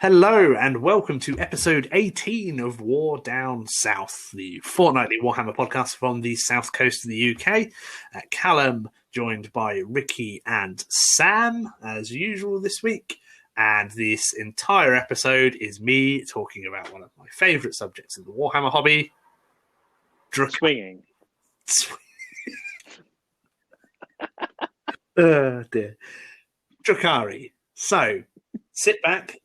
Hello and welcome to episode 18 of War Down South, the fortnightly Warhammer podcast from the south coast of the UK. Callum joined by Ricky and Sam as usual this week, and this entire episode is me talking about one of my favourite subjects in the Warhammer hobby, Swinging. Oh dear. Drukhari. So, sit back,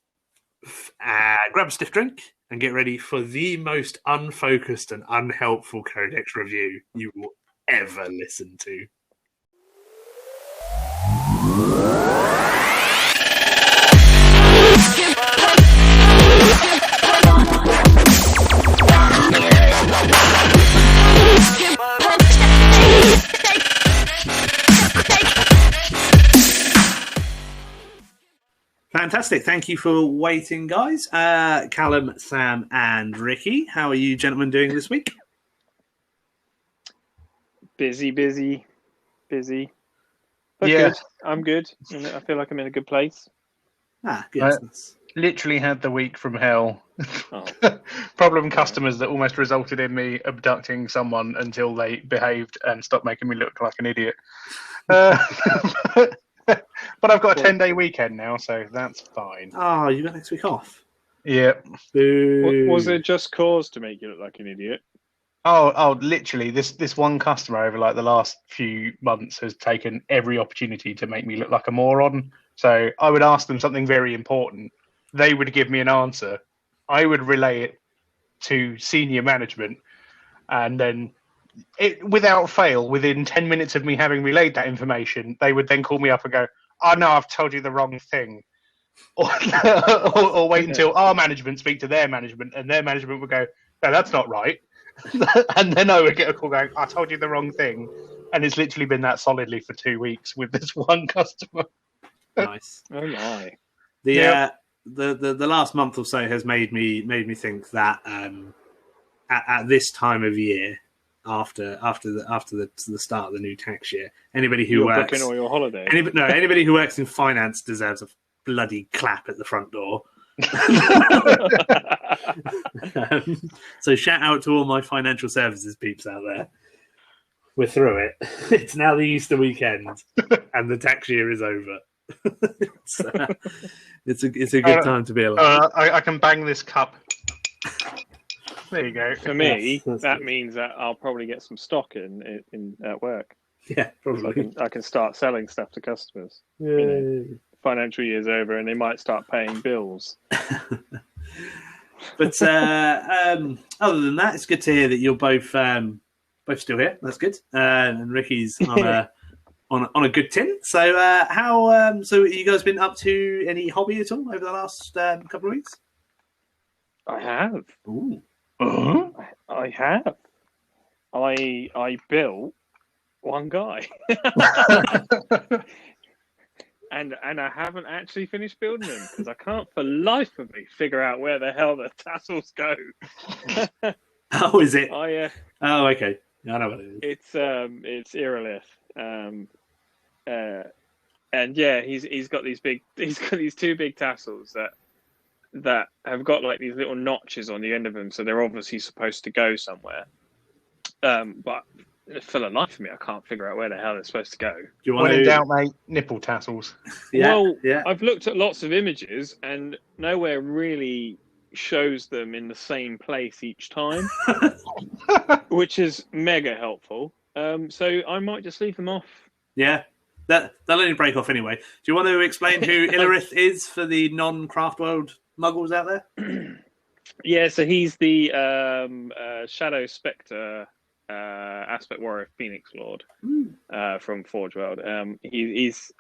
grab a stiff drink, and get ready for the most unfocused and unhelpful codex review you will ever listen to. Fantastic. Thank you for waiting, guys. Callum, Sam, and Ricky. How are you gentlemen doing this week? Busy. But yeah, good. I'm good. I feel like I'm in a good place. Good. Literally had the week from hell. Oh. Problem customers that almost resulted in me abducting someone until they behaved and stopped making me look like an idiot. But I've got a 10-day weekend now, so that's fine. Oh, you got next week off? Yeah. Was it just cause to make you look like an idiot? Oh, literally, this one customer over like the last few months has taken every opportunity to make me look like a moron. So I would ask them something very important. They would give me an answer. I would relay it to senior management, and then without fail, within 10 minutes of me having relayed that information, they would then call me up and go, "Oh no, I've told you the wrong thing," or wait until our management speak to their management, and their management would go, "No, that's not right," and then I would get a call going, "I told you the wrong thing," and it's literally been that solidly for 2 weeks with this one customer. Nice. Oh my! The last month or so has made me think that at this time of year, after the start of the new tax year, anybody who works booking all your holidays. Anybody who works in finance deserves a bloody clap at the front door. So shout out to all my financial services peeps out there. We're through it. It's now the Easter weekend, and the tax year is over. It's a good time to be alive. I can bang this cup. There you go. For me, that's that good. means that I'll probably get some stock in at work. Yeah, probably. I can start selling stuff to customers. Yay. Financial year's over, and they might start paying bills. But other than that, it's good to hear that you're both still here. That's good. And Ricky's on a good tin. So how so you guys been up to any hobby at all over the last couple of weeks? I have. Ooh. I have. I built one guy. And I haven't actually finished building them because I can't for life of me figure out where the hell the tassels go. Oh, is it? Oh okay. I know what it is. It's Irolith. And yeah, he's got these two big tassels that have got like these little notches on the end of them, so they're obviously supposed to go somewhere. But for the life of me, I can't figure out where the hell they're supposed to go. Do you When in doubt, mate, nipple tassels. Yeah. I've looked at lots of images and nowhere really shows them in the same place each time, which is mega helpful. So I might just leave them off. Yeah. They'll only break off anyway. Do you want to explain who Illerith is for the non-Craft World muggles out there? Yeah, so he's the Shadow Spectre Aspect Warrior Phoenix Lord from Forge World. He's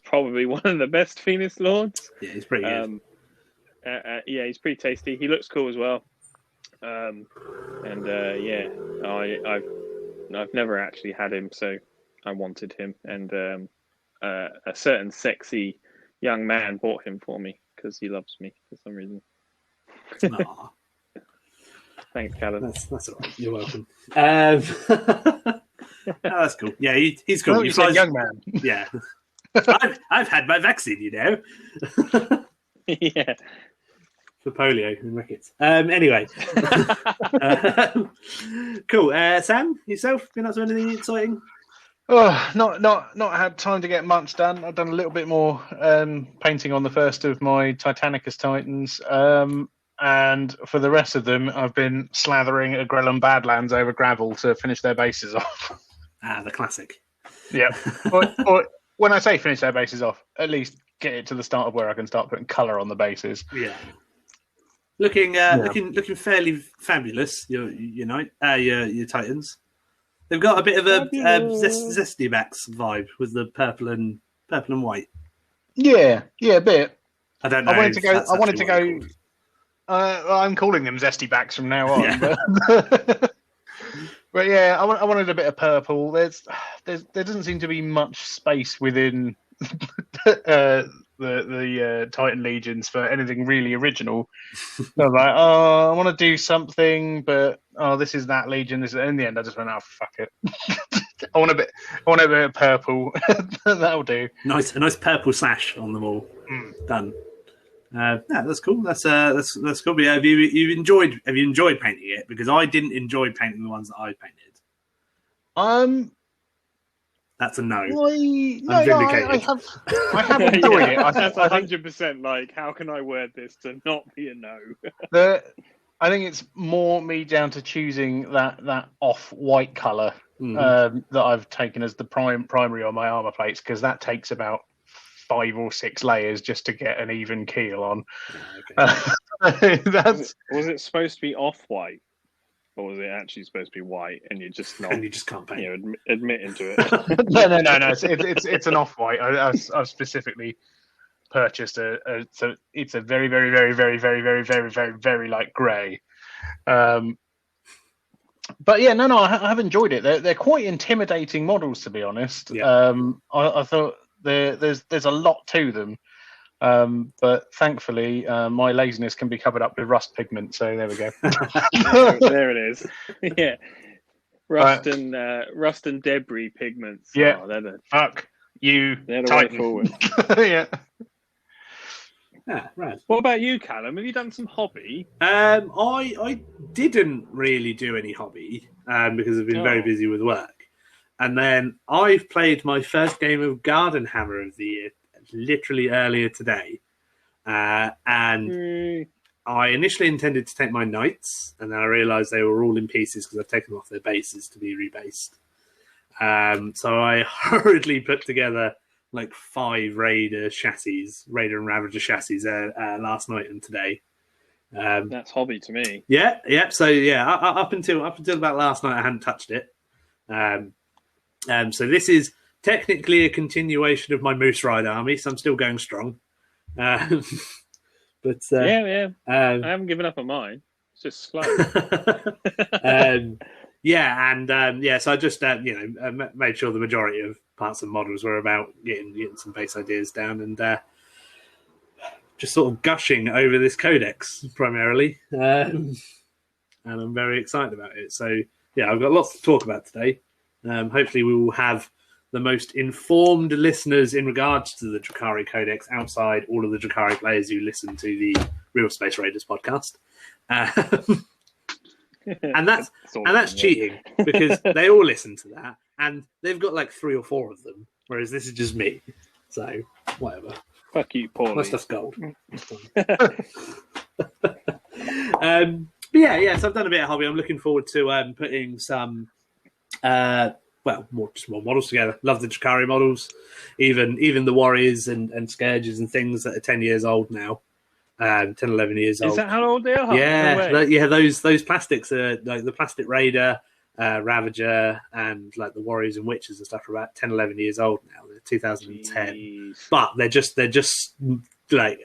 probably one of the best Phoenix Lords. Yeah, he's pretty good. Yeah, he's pretty tasty. He looks cool as well. I've never actually had him, so I wanted him, and a certain sexy young man bought him for me because he loves me for some reason. Thanks, Callum. That's all right. You're welcome. That's cool. Yeah, he's cool. Oh, you said young man. Yeah. I've had my vaccine, you know. Yeah. For polio and rickets. Anyway. Cool. Sam, yourself, been up to anything exciting? Oh, not had time to get much done. I've done a little bit more painting on the first of my Titanicus Titans. And for the rest of them, I've been slathering Agrellum Badlands over gravel to finish their bases off. Ah, the classic. Yeah. or when I say finish their bases off, at least get it to the start of where I can start putting colour on the bases. Yeah. Looking fairly fabulous. Your Titans. They've got a bit of a zesty backs vibe with the purple and white. Yeah, a bit. I don't know. I wanted to go. I'm calling them zesty backs from now on. Yeah. But yeah, I wanted a bit of purple. There doesn't seem to be much space within the Titan Legions for anything really original. So I'm like, I want to do something, but this is that Legion. In the end, I just went, fuck it. I want a bit of purple. That'll do. A nice purple sash on them all. Done. That's cool. That's cool. But have you enjoyed painting it? Because I didn't enjoy painting the ones that I painted. That's a no. I have enjoyed it. That's 100%. Like, how can I word this to not be a no? I think it's more me down to choosing that off-white colour that I've taken as the primary on my armour plates, because that takes about 5 or 6 layers just to get an even keel on. Okay. Was it supposed to be off-white? Or was it actually supposed to be white, and you're just not? And you just can't paint. Admitting to it. No. It's an off-white. I've specifically purchased so it's a very, very, very, very, very, very, very, very, very light grey. But yeah, no, I have enjoyed it. They're quite intimidating models, to be honest. Yeah. I thought there's a lot to them. But thankfully, my laziness can be covered up with rust pigment. So there we go. There it is. Yeah, rust and debris pigments. Yeah, fuck you. They're the way forward. Yeah. Yeah, right. What about you, Callum? Have you done some hobby? I didn't really do any hobby because I've been very busy with work. And then I've played my first game of Garden Hammer of the year literally earlier today. And I initially intended to take my knights, and then I realised they were all in pieces because I've taken them off their bases to be rebased. So I hurriedly put together like 5 Raider and Ravager chassis last night and today. That's hobby to me. Yeah. So yeah, up until about last night, I hadn't touched it. So this is technically a continuation of my Moose Ride army, so I'm still going strong. I haven't given up on mine. It's just slow. So I just made sure the majority of parts and models were about getting some base ideas down and just sort of gushing over this codex primarily. And I'm very excited about it. So yeah, I've got lots to talk about today. Hopefully we will have the most informed listeners in regards to the Drukhari Codex outside all of the Drukhari players who listen to the Real Space Raiders podcast. And that's cheating because they all listen to that and they've got like 3 or 4 of them, whereas this is just me. So whatever. Fuck you, Paul. My stuff's gold. So I've done a bit of hobby. I'm looking forward to putting some more models together. Love the Drukhari models, even the Warriors and Scourges and things that are 10 years old now, 10, 11 years old. Is that how old they are? Yeah, those plastics are like the plastic Raider, Ravager, and like the Warriors and Witches and stuff are about 10, 11 years old now. They're 2010, Jeez. but they're just like,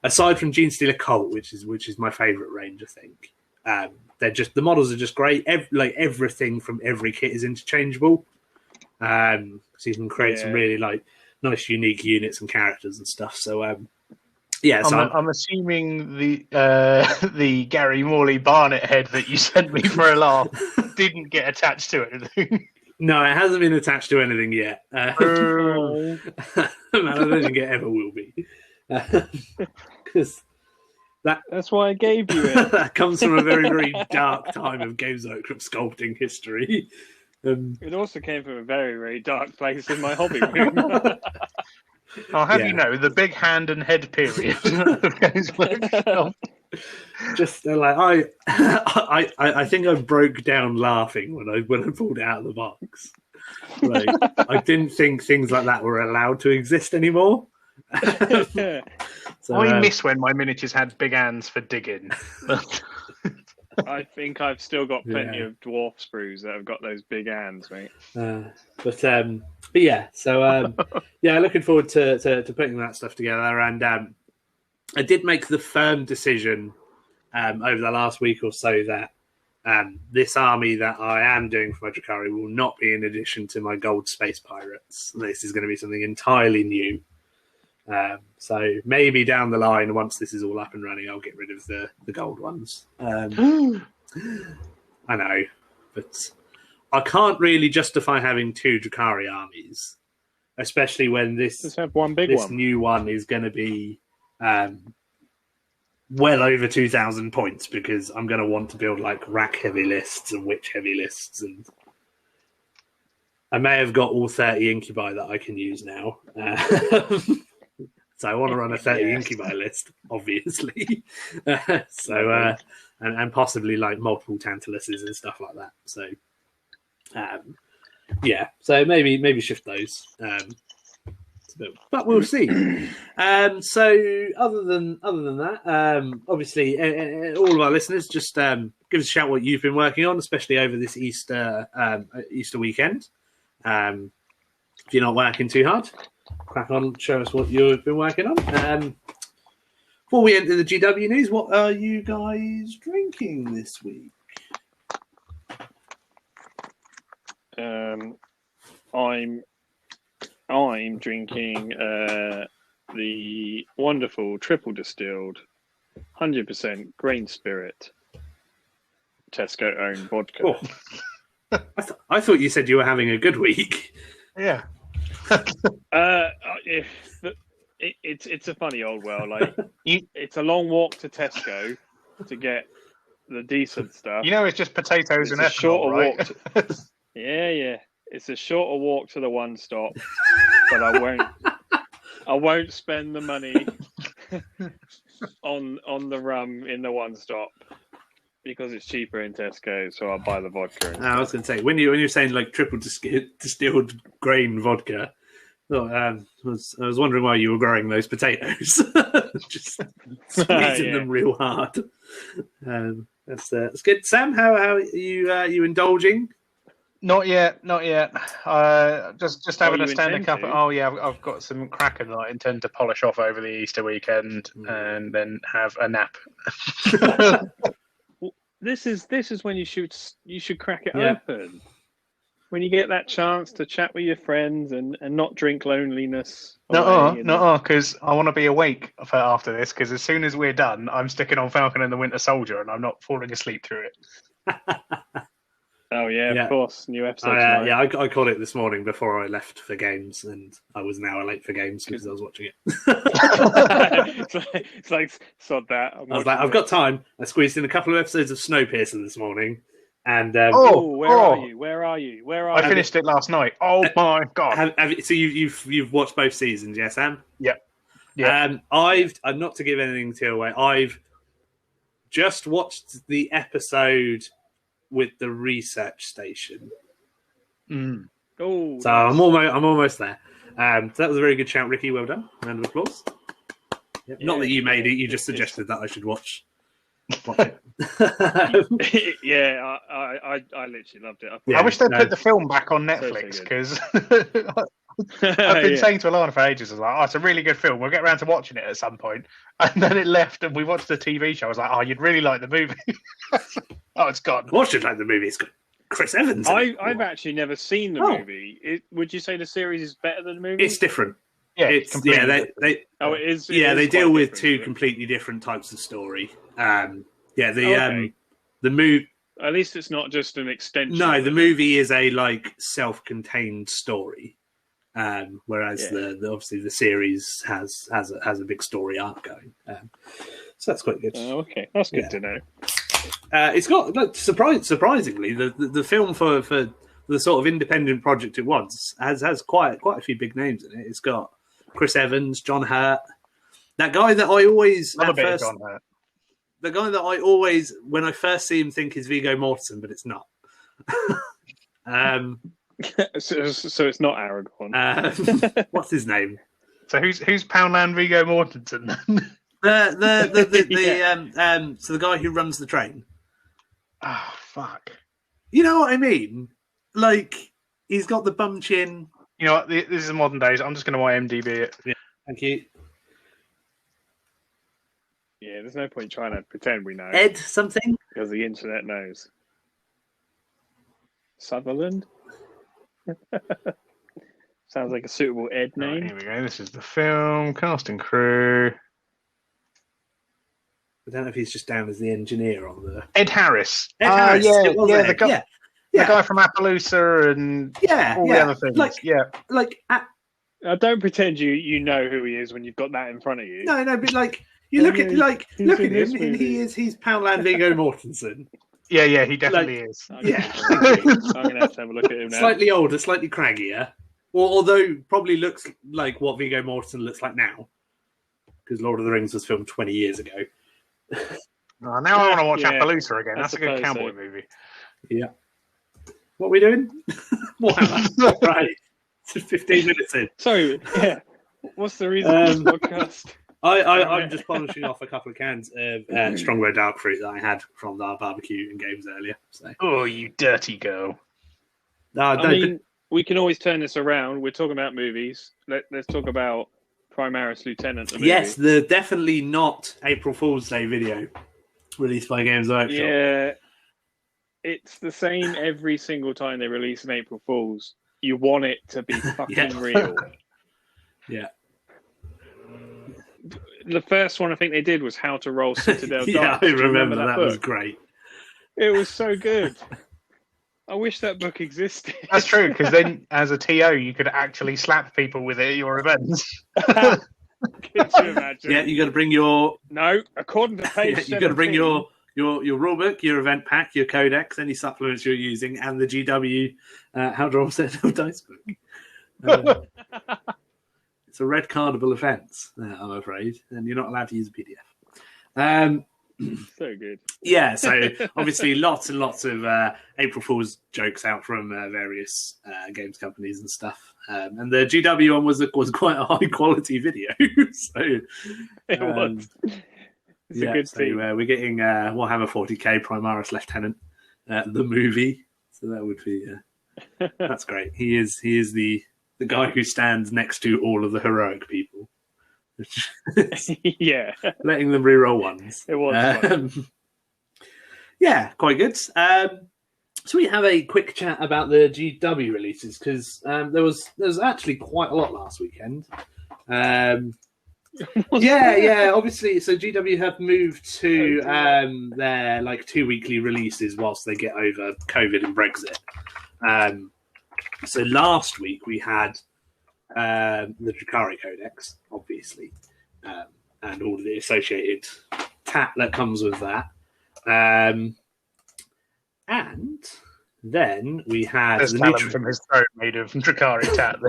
aside from Gene Stealer Colt, which is my favourite range, I think. The models are just great. Everything from every kit is interchangeable. So you can create some really like nice, unique units and characters and stuff. So I'm assuming the Gary Morley Barnett head that you sent me for a laugh didn't get attached to anything. No, it hasn't been attached to anything yet. I don't think it ever will be. because That's why I gave you it. that comes from a very, very dark time of Games Workshop sculpting history. It also came from a very, very dark place in my hobby room. I'll have you know, the big hand and head period of Games Workshop. Just like I think I broke down laughing when I pulled it out of the box. Like, I didn't think things like that were allowed to exist anymore. So, I miss when my miniatures had big hands for digging. I think I've still got plenty of dwarf sprues that have got those big hands, mate. But yeah, so yeah, looking forward to putting that stuff together. And I did make the firm decision over the last week or so that this army that I am doing for my Drukhari will not be in addition to my gold space pirates. This is going to be something entirely new. So maybe down the line, once this is all up and running, I'll get rid of the gold ones. I know, but I can't really justify having 2 Drukhari armies, especially when Just have one big this one. new one is going to be well over 2,000 points, because I'm going to want to build like rack heavy lists and witch heavy lists, and I may have got all 30 incubi that I can use now. So I want to run a 30 incubi list, obviously. And possibly like multiple Tantalises and stuff like that. So yeah, so maybe shift those. But we'll see. So other than that, obviously, all of our listeners, just give us a shout what you've been working on, especially over this Easter weekend. If you're not working too hard, crack on, show us what you've been working on. Before we enter the GW news, what are you guys drinking this week? I'm drinking the wonderful triple distilled, 100% grain spirit, Tesco owned vodka. Oh. I thought you said you were having a good week. Yeah. It's a funny old world. Like it's a long walk to Tesco to get the decent stuff. You know, it's just potatoes and a ethanol, shorter right? walk. Yeah. It's a shorter walk to the one stop, but I won't spend the money on the rum in the one stop because it's cheaper in Tesco. So I'll buy the vodka. I was going to say, when you're saying like triple distilled grain vodka, I was wondering why you were growing those potatoes, just squeezing them real hard. That's good. Sam, how are you indulging? Not yet. Just having a standing cup. To? Oh yeah, I've got some cracker that I intend to polish off over the Easter weekend and then have a nap. This is when you should crack it open. When you get that chance to chat with your friends and not drink loneliness. No, because I want to be awake for after this. Because as soon as we're done, I'm sticking on Falcon and the Winter Soldier, and I'm not falling asleep through it. Oh yeah, of course, new episode. Yeah, I caught it this morning before I left for games, and I was an hour late for games because I was watching it. it's like sod that. I was like, I've got time. I squeezed in a couple of episodes of Snowpiercer this morning, and where are you? I finished it last night. Oh my god! So you've watched both seasons, yes, Sam? Yeah. I've not to give anything away. I've just watched the episode with the research station. Oh, so I'm almost there. So that was a very good shout, Ricky. Well done. Round of applause. Yep. Not that you made it; you just suggested that I should watch it. Yeah, I literally loved it. I wish they'd put the film back on Netflix because I've been saying to Alana for ages, I was like, it's a really good film. We'll get around to watching it at some point. And then it left and we watched the TV show. I was like, you'd really like the movie. It's gone. I should like the movie. It's got Chris Evans. I've actually never seen the movie. Would you say the series is better than the movie? It's different. Yeah, it is. They deal with two completely different types of story. The movie. At least it's not just an extension. No, the movie is a self-contained story. Whereas the obviously the series has a big story arc going. So that's quite good. Oh, okay, that's good to know. It's got surprisingly the film for the sort of independent project it was has quite a few big names in it. It's got Chris Evans, John Hurt, that guy that I always John Hurt. The guy that I always, when I first see him, think is Viggo Mortensen, but it's not. So it's not Aragorn. What's his name? So who's Poundland Viggo Mortensen? So the guy who runs the train. Oh, fuck. You know what I mean? Like, he's got the bum chin. You know what? This is modern days. I'm just going to IMDb it. Yeah, thank you. Yeah, there's no point trying to pretend we know. Ed something? Because the internet knows. Sutherland? Sounds like a suitable Ed name. Right, here we go. This is the film, cast and crew. I don't know if he's just down as the engineer on the... Ed Harris. Harris. The guy from Appaloosa and all the other things. Now, don't pretend you know who he is when you've got that in front of you. No, but like you look at him, and he's Poundland Viggo Mortensen. Yeah, he definitely is. I'm gonna have to have a look at him now. Slightly older, slightly craggier, although probably looks like what Viggo Mortensen looks like now, because Lord of the Rings was filmed 20 years ago. Now I want to watch Appaloosa again. That's a good cowboy movie. Yeah. What are we doing? Warhammer. Right. 15 minutes in. Sorry. Yeah. What's the reason for this podcast? I'm just polishing off a couple of cans of Strongbow Dark Fruit that I had from our barbecue and games earlier. So. Oh, you dirty girl. We can always turn this around. We're talking about movies. Let's talk about Primaris Lieutenant. Yes, the definitely not April Fool's Day video released by Games Workshop. Yeah, it's the same every single time they release an April Fool's. You want it to be fucking real. Yeah. The first one I think they did was How to Roll Citadel Dice. Yeah, I remember that was great. It was so good. I wish that book existed. That's true, because then as a TO, you could actually slap people with it at your events. Could you imagine? Yeah, you got to bring your... No, according to page 17... you got to bring your rulebook, your event pack, your codex, any supplements you're using, and the GW How to Roll Citadel Dice book. It's a red cardable offence, I'm afraid, and you're not allowed to use a PDF. So good. Yeah, so obviously lots and lots of April Fool's jokes out from various games companies and stuff. And the GW one was quite a high quality video. So it was. It's a good thing. We're getting Warhammer 40k Primaris Lieutenant, the movie. So that would be that's great. He is the guy who stands next to all of the heroic people. Yeah, letting them reroll ones. It was yeah, quite good. So we have a quick chat about the GW releases, because there was actually quite a lot last weekend. Obviously, so GW have moved to their like 2 weekly releases whilst they get over COVID and Brexit. So last week we had the Drukhari codex, obviously, and all the associated tat that comes with that. And then we had the Callum from his throat made of Drukhari tat.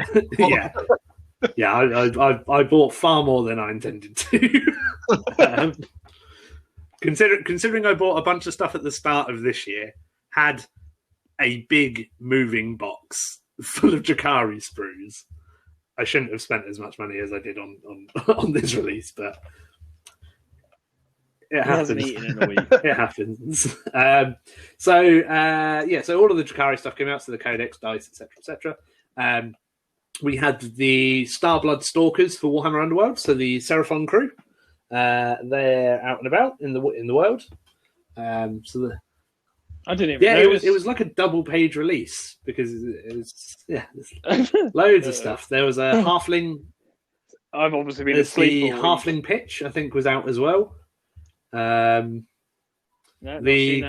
I bought far more than I intended to. Considering I bought a bunch of stuff at the start of this year, had a big moving box full of Drukhari sprues. I shouldn't have spent as much money as I did on this release, but it happens. Hasn't eaten in a week. It happens. So all of the Drukhari stuff came out, so the codex, dice, etc. We had the Starblood Stalkers for Warhammer Underworld, so the Seraphon crew. They're out and about in the world. I didn't even notice. It was like a double-page release, because it was loads of stuff. There was a Halfling. I've obviously been asleep. The Halfling pitch, I think, was out as well. The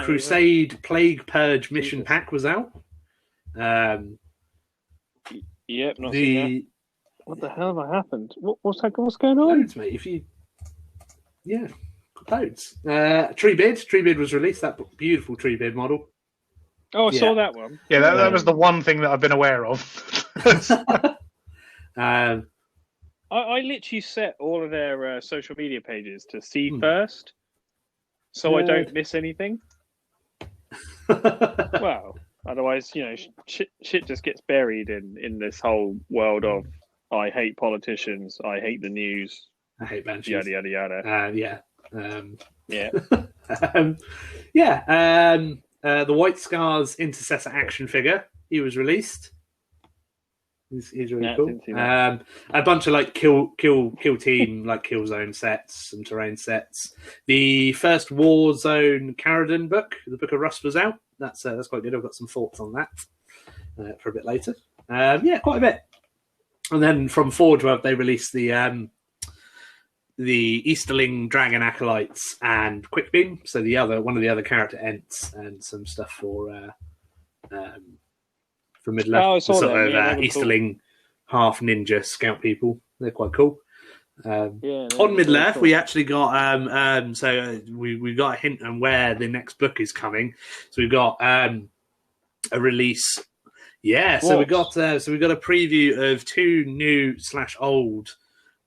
Crusade Plague Purge mission pack was out. Yep, not seen that. What the hell have happened? What's going on? Loads, mate. Loads. Treebeard was released. That beautiful Treebeard model. Oh, I saw that one. Yeah, that was the one thing that I've been aware of. I literally set all of their social media pages to see first, so I don't miss anything. Well, otherwise, shit just gets buried in this whole world of I hate politicians, I hate the news, I hate banshees. Yada yada yada. The White Scars Intercessor action figure. He was released. He's really cool. A bunch of like kill team, like kill zone sets, some terrain sets. The first Warzone Caradon book, the Book of Rust, was out. That's quite good. I've got some thoughts on that for a bit later. Quite a bit. And then from Forge Web, they released the Easterling Dragon Acolytes and Quickbeam. So one of the other character ents and some stuff for Midler. Oh, I saw that. Easterling half ninja scout people. They're quite cool. On really Midler, cool. we actually got we got a hint on where the next book is coming. So we've got a release. Yeah, so we got a preview of 2 new / old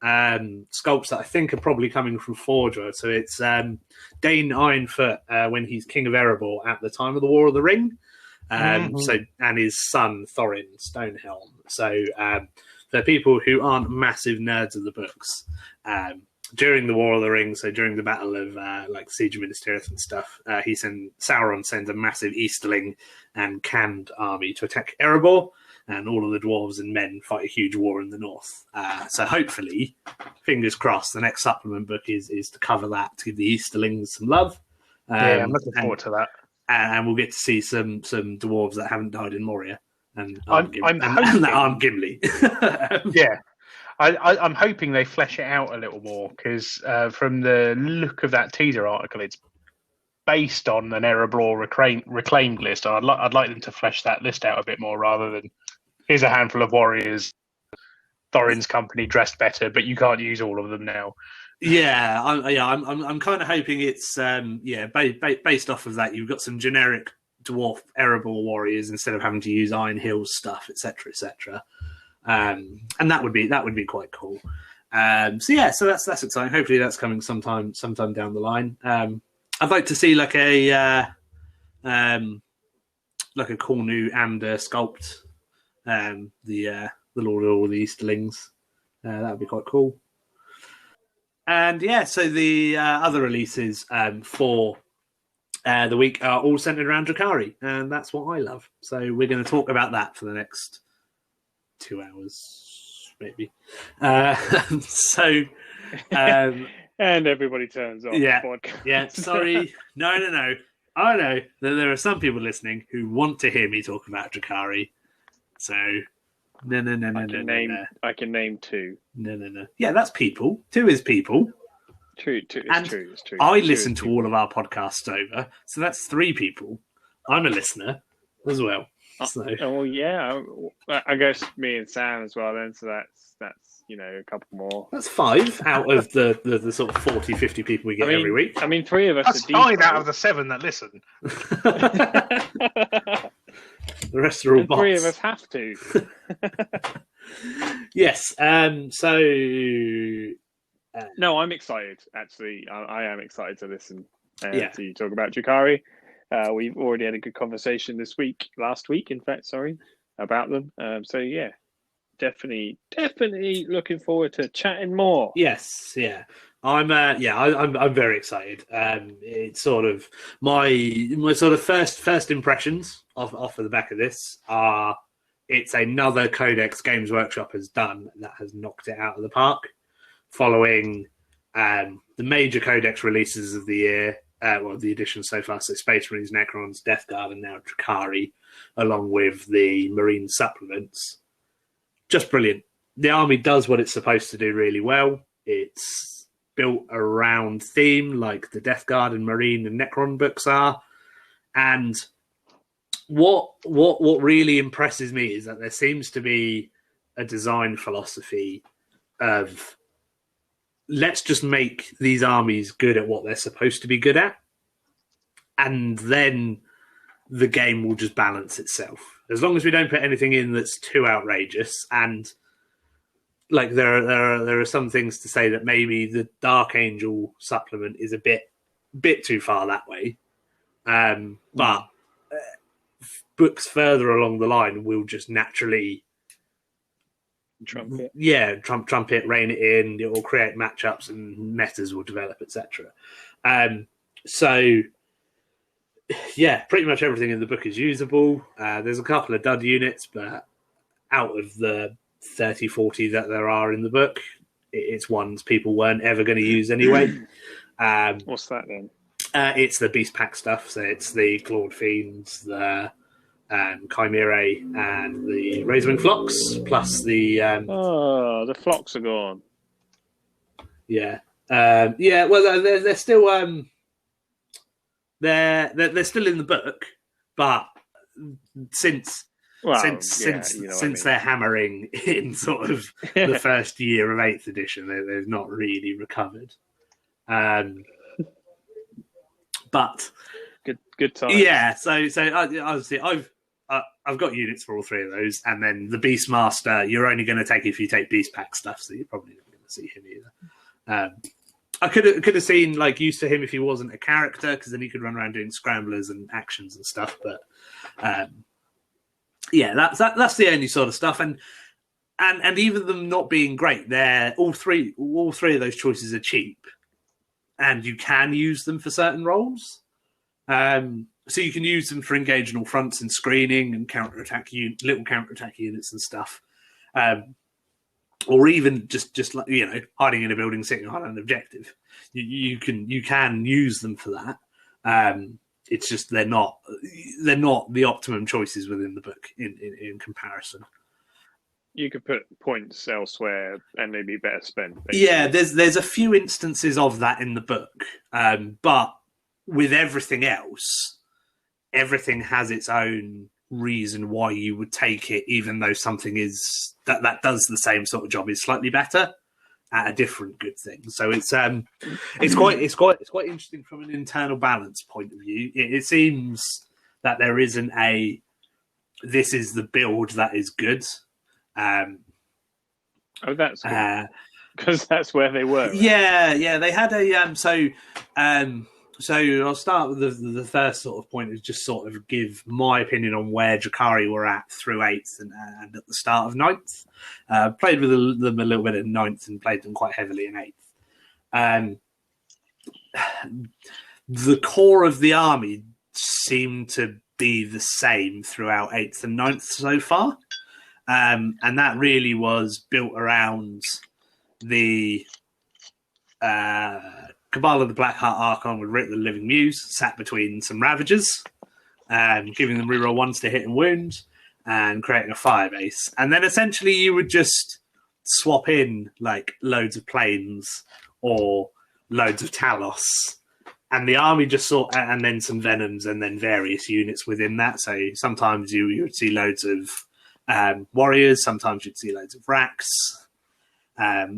sculpts that I think are probably coming from Forger. So it's Dane Ironfoot when he's King of Erebor at the time of the War of the Ring. And his son Thorin Stonehelm. So for people who aren't massive nerds of the books, during the War of the Ring, so during the Battle of like Siege of Minas Tirith and stuff, Sauron sends a massive Easterling and Canned army to attack Erebor, and all of the dwarves and men fight a huge war in the north. So hopefully, fingers crossed, the next supplement book is to cover that, to give the Easterlings some love. I'm looking forward to that. And we'll get to see some dwarves that haven't died in Moria and I'm that aren't Gimli. Yeah. I'm hoping they flesh it out a little more because from the look of that teaser article, it's based on an Erebor reclaimed list. I'd like them to flesh that list out a bit more rather than here's a handful of warriors, Thorin's company dressed better, but you can't use all of them now. I'm kind of hoping it's based off of that. You've got some generic dwarf Erebor warriors instead of having to use Iron Hills stuff, etc., etc. And that would be quite cool. So that's exciting. Hopefully that's coming sometime down the line. I'd like to see like a cool new Amber sculpt. The Lord of all the Easterlings. That would be quite cool. And so the other releases for the week are all centered around Drukhari, and that's what I love. So we're going to talk about that for the next 2 hours, maybe. And everybody turns off the podcast. Yeah, sorry. No. I know that there are some people listening who want to hear me talk about Drukhari. So, no. I can name 2. No. Yeah, that's people. 2 is people. True. It's true. I listen to all of our podcasts over, so that's 3 people. I'm a listener as well. So. I guess me and Sam as well. Then, so that's a couple more. That's 5 out of the sort of 40, 50 people we get every week. I mean, 3 of us. That's 5 out of the 7 that listen. The rest are all bots. 3 of us have to. Yes. No, I'm excited. Actually, I am excited to listen to you talk about Drukhari. We've already had a good conversation last week, in fact, about them. Definitely looking forward to chatting more. Yes, yeah. I'm very excited. It's sort of my sort of first impressions off of the back of this are it's another Codex Games Workshop has done that has knocked it out of the park, following the major Codex releases of the year. The editions so far, so Space Marines, Necrons, Death Guard, and now Drukhari, along with the Marine supplements. Just brilliant. The army does what it's supposed to do really well. It's built around theme like the Death Guard and Marine and Necron books are. And what really impresses me is that there seems to be a design philosophy of let's just make these armies good at what they're supposed to be good at, and then the game will just balance itself. As long as we don't put anything in that's too outrageous, and like there are some things to say that maybe the Dark Angel supplement is a bit too far that way, but books further along the line will just naturally trump it, rein it in. It will create matchups and metas will develop, etc. So yeah, pretty much everything in the book is usable. There's a couple of dud units, but out of the 30, 40 that there are in the book, it's ones people weren't ever going to use anyway. What's that then? It's the Beast Pack stuff. So it's the Clawed Fiends, the Chimerae, and the Razorwing Flocks, plus the... the Flocks are gone. Yeah. Well, they're still... They're still in the book, but since they're hammering in sort of the first year of 8th edition, they've not really recovered. But good time. Yeah, so obviously I've got units for all three of those, and then the Beastmaster you're only going to take if you take Beast Pack stuff, so you're probably not going to see him either. I could have seen like use to him if he wasn't a character, because then he could run around doing scramblers and actions and stuff. But yeah, that's the only sort of stuff. And even them not being great, they're all three of those choices are cheap, and you can use them for certain roles. So you can use them for engaging all fronts and screening and little counterattack units and stuff. Or even just like, hiding in a building, sitting on an objective. You can use them for that. It's just they're not the optimum choices within the book in comparison. You could put points elsewhere and they'd be better spent. Basically. Yeah, there's a few instances of that in the book, but with everything else, everything has its own reason why you would take it, even though something is that does the same sort of job is slightly better at a different good thing. So it's quite interesting from an internal balance point of view. It seems that there isn't this is the build that is good. That's good. Because that's where they were. Right? Yeah, they had a So I'll start with the first sort of point is just sort of give my opinion on where Drukhari were at through 8th and at the start of 9th. Played with them a little bit in 9th and played them quite heavily in 8th. The core of the army seemed to be the same throughout 8th and 9th so far. And that really was built around the... Cabal of the Blackheart Archon with Rit the Living Muse sat between some Ravagers, giving them reroll 1s to hit and wound, and creating a fire base. And then essentially you would just swap in like loads of planes or loads of Talos, and the army just and then some Venoms and then various units within that. So sometimes you would see loads of warriors, sometimes you'd see loads of Racks.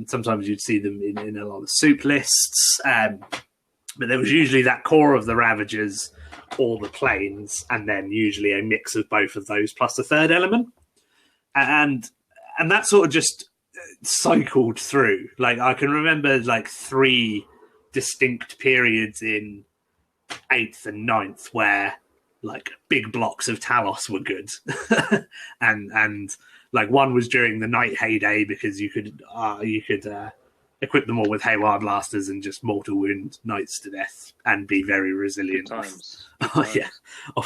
Sometimes you'd see them in a lot of soup lists, but there was usually that core of the Ravagers or the planes, and then usually a mix of both of those plus a third element, and that sort of just cycled through. Like I can remember like 3 distinct periods in 8th and 9th where like big blocks of Talos were good, and like one was during the night heyday because you could equip them all with Haywire Blasters and just mortal wound knights to death and be very resilient off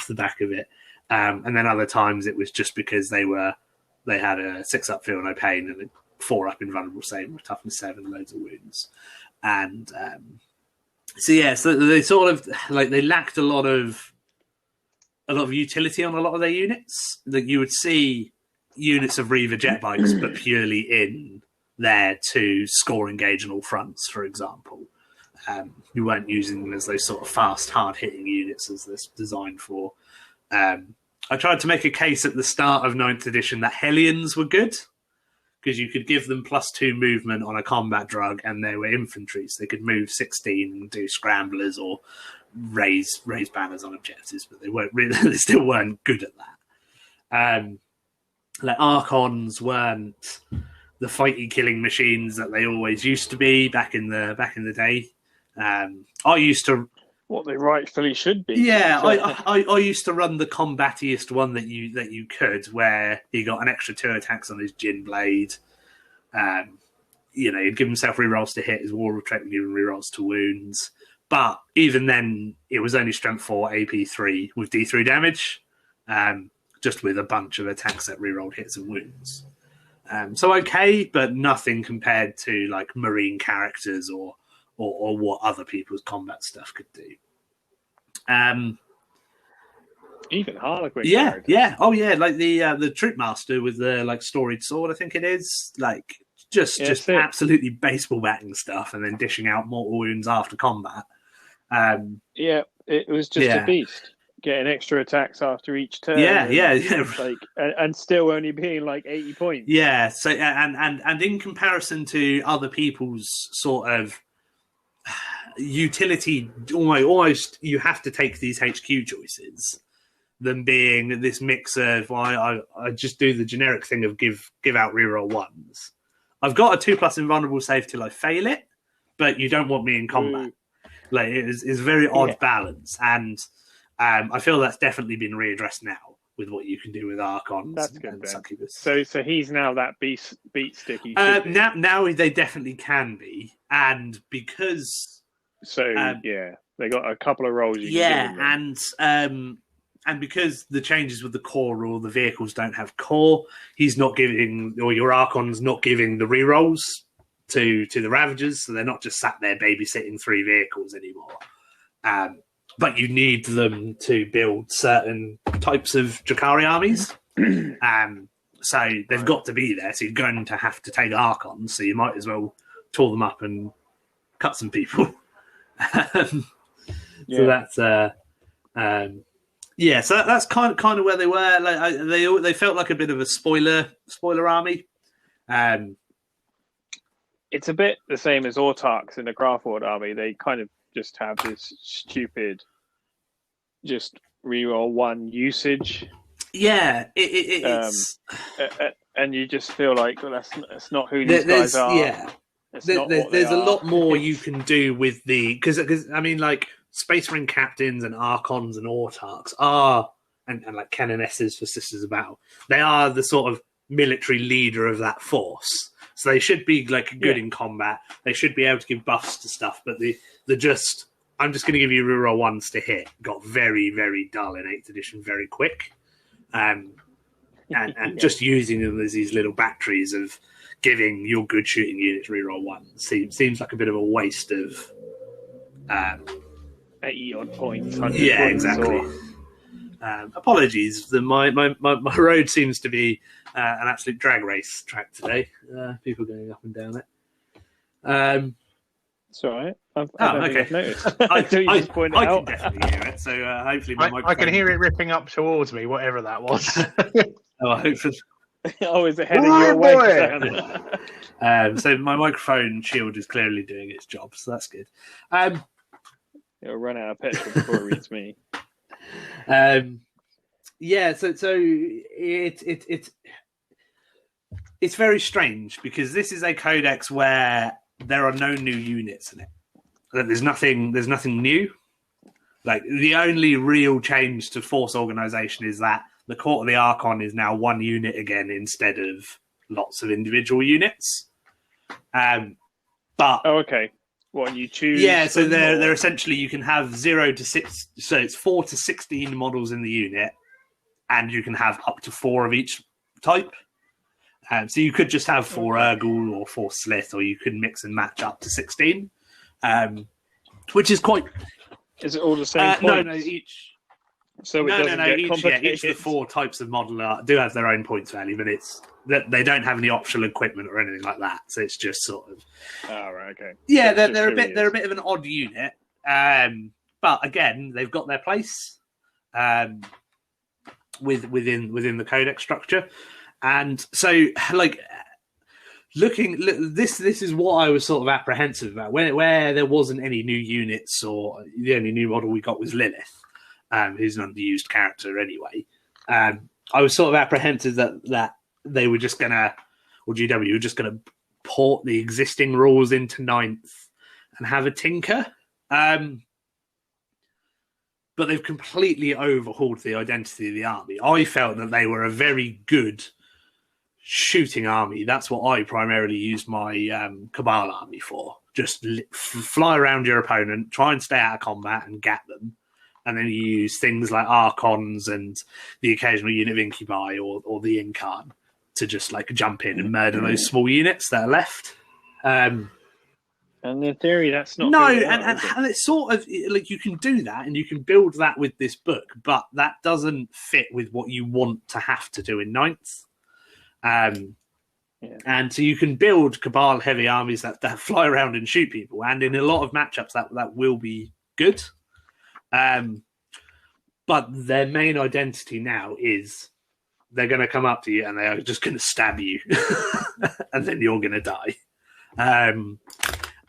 the back of it. And then other times it was just because they had a 6-up feel no pain and a 4-up invulnerable save with toughness 7, loads of wounds. And so they sort of like they lacked a lot of utility on a lot of their units. That you would see units of Reaver jet bikes, but purely in there to score engage on all fronts, for example. You weren't using them as those sort of fast, hard-hitting units as they're designed for. I tried to make a case at the start of 9th edition that Hellions were good, because you could give them +2 movement on a combat drug, and they were infantry, so they could move 16 and do scramblers or raise banners on objectives, but they weren't really. They still weren't good at that. Like Archons weren't the fighty killing machines that they always used to be back in the day. I used to. What they rightfully should be. Yeah, I used to run the combatiest one that you could, where he got an extra 2 attacks on his Gin Blade. He'd give himself rerolls to hit, his War of Trait would give him rerolls to wounds. But even then, it was only Strength 4, AP 3 with D3 damage, just with a bunch of attacks that rerolled hits and wounds. So okay, but nothing compared to like Marine characters or what other people's combat stuff could do. Even Harlequin. Yeah. Oh yeah, like the Troop Master with the like storied sword, I think it is. Like just absolutely baseball batting stuff, and then dishing out mortal wounds after combat. It was just a beast. Getting extra attacks after each turn. Like and still only being like 80 points. Yeah. So and in comparison to other people's sort of utility, almost you have to take these HQ choices. Them being this mix of I just do the generic thing of give out reroll ones. I've got a 2+ invulnerable save till I fail it, but you don't want me in combat. Like it's a very odd balance, and I feel that's definitely been readdressed now with what you can do with Archons. That's good. And Succubus. So he's now that beat stick. Now they definitely can be, and because they got a couple of roles. And because the changes with the core rule, the vehicles don't have core. He's not giving, or your Archon's not giving the rerolls to the Ravagers, so they're not just sat there babysitting 3 vehicles anymore. But you need them to build certain types of Drukhari armies. So they've got to be there. So you're going to have to take Archons. So you might as well tool them up and cut some people. So that's so that's kind of where they were. Like they felt like a bit of a spoiler army. It's a bit the same as Autarchs in the Craftward army. They kind of just have this stupid, just reroll 1 usage. Yeah, it's and you just feel like that's not who these guys are. Yeah, there's a lot more you can do with because I mean like Space Marine captains and Archons and Autarchs are and like Canonesses for Sisters of Battle. They are the sort of military leader of that force. So they should be like good in combat. They should be able to give buffs to stuff, but I'm just going to give you reroll 1s to hit. Got very, very dull in 8th edition very quick. And just using them as these little batteries of giving your good shooting units reroll 1 seems like a bit of a waste of 80 odd points. 100 yeah, points exactly. Apologies. My road seems to be an absolute drag race track today. People going up and down it. It's all right. I've noticed. I just pointed I out. can definitely hear it. So hopefully my microphone... I can hear it ripping up towards me, whatever that was. Hopefully... is it heading your way? So my microphone shield is clearly doing its job, so that's good. It'll run out of petrol before it reaches me. So it's very strange because this is a codex where there are no new units in it. There's nothing new. Like the only real change to force organization is that the Court of the Archon is now 1 unit again instead of lots of individual units. But okay. What you choose? Yeah, so they're essentially you can have 0 to 6. So it's 4 to 16 models in the unit, and you can have up to 4 of each type. So you could just have 4 Urgul or 4 Slith, or you could mix and match up to 16, which is quite. Is it all the same? No, each. So it doesn't get complicated. Each of the 4 types of model do have their own points value, but it's that they don't have any optional equipment or anything like that. So it's just sort of. Oh, right, okay. Yeah, they're a bit of an odd unit, but again, they've got their place within the codex structure, and so like this is what I was sort of apprehensive about where there wasn't any new units, or the only new model we got was Lilith, who's an underused character anyway. I was sort of apprehensive that they were just gonna, or GW were just gonna port the existing rules into 9th and have a tinker. But they've completely overhauled the identity of the army. I felt that they were a very good shooting army. That's what I primarily used my Cabal army for. Just fly around your opponent, try and stay out of combat and get them. And then you use things like Archons and the occasional unit of Incubi or the Incarn to just like jump in and murder those small units that are left. And in theory, that's not... No, and it's sort of like you can do that and you can build that with this book, but that doesn't fit with what you want to have to do in 9th. And so you can build Cabal heavy armies that fly around and shoot people, and in a lot of matchups that will be good. But their main identity now is they're going to come up to you and they are just going to stab you, and then you're going to die.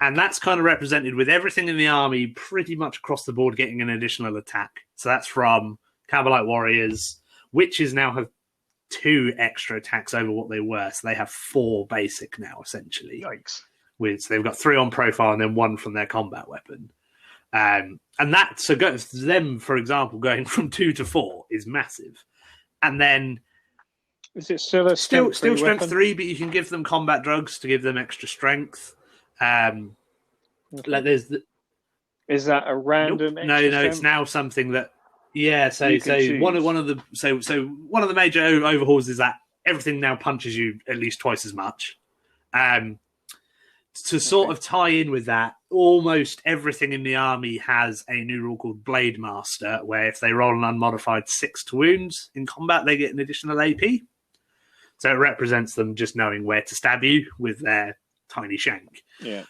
And that's kind of represented with everything in the army pretty much across the board getting an additional attack. So that's from Cabalite Warriors. Witches now have 2 extra attacks over what they were. So they have 4 basic now, essentially. Yikes. So they've got 3 on profile and then 1 from their combat weapon. And that, so them, for example, going from 2 to 4 is massive. And then... Is it still a still strength weapon? 3, but you can give them combat drugs to give them extra strength. Like there's is that a random? Nope. No, it's now something that So one of the major overhauls is that everything now punches you at least twice as much. To sort of tie in with that, almost everything in the army has a new rule called Blade Master, where if they roll an unmodified 6 to wounds in combat, they get an additional AP. So it represents them just knowing where to stab you with their tiny shank. Yeah.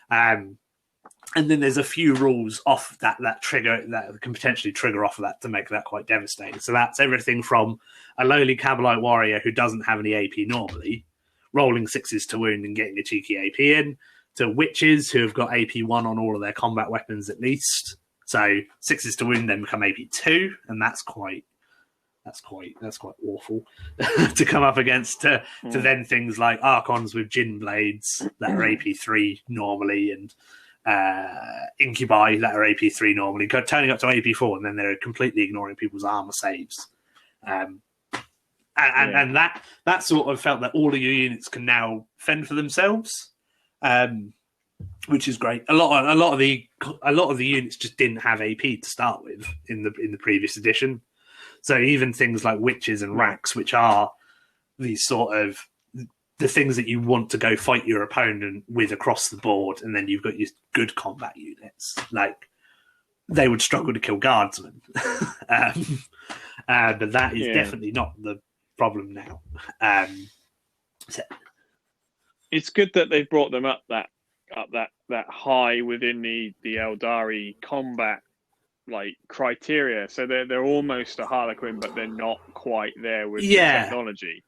And then there's a few rules off that trigger that can potentially trigger off of that to make that quite devastating. So that's everything from a lowly Cabalite warrior who doesn't have any AP normally, rolling 6s to wound and getting a cheeky AP in, to witches who have got AP1 on all of their combat weapons at least. So 6s to wound then become AP2, and that's quite awful to come up against. To then things like Archons with Gin Blades that are AP3 normally, and Incubi that are AP3 normally, turning up to AP4, and then they're completely ignoring people's armor saves. And that sort of felt that all of your units can now fend for themselves, which is great. A lot of the units just didn't have AP to start with in the previous edition. So even things like witches and racks, which are these sort of the things that you want to go fight your opponent with across the board, and then you've got your good combat units, like they would struggle to kill guardsmen. But that is definitely not the problem now. It's good that they've brought them up that high within the Eldari combat like criteria, so they're almost a Harlequin, but they're not quite there with the technology.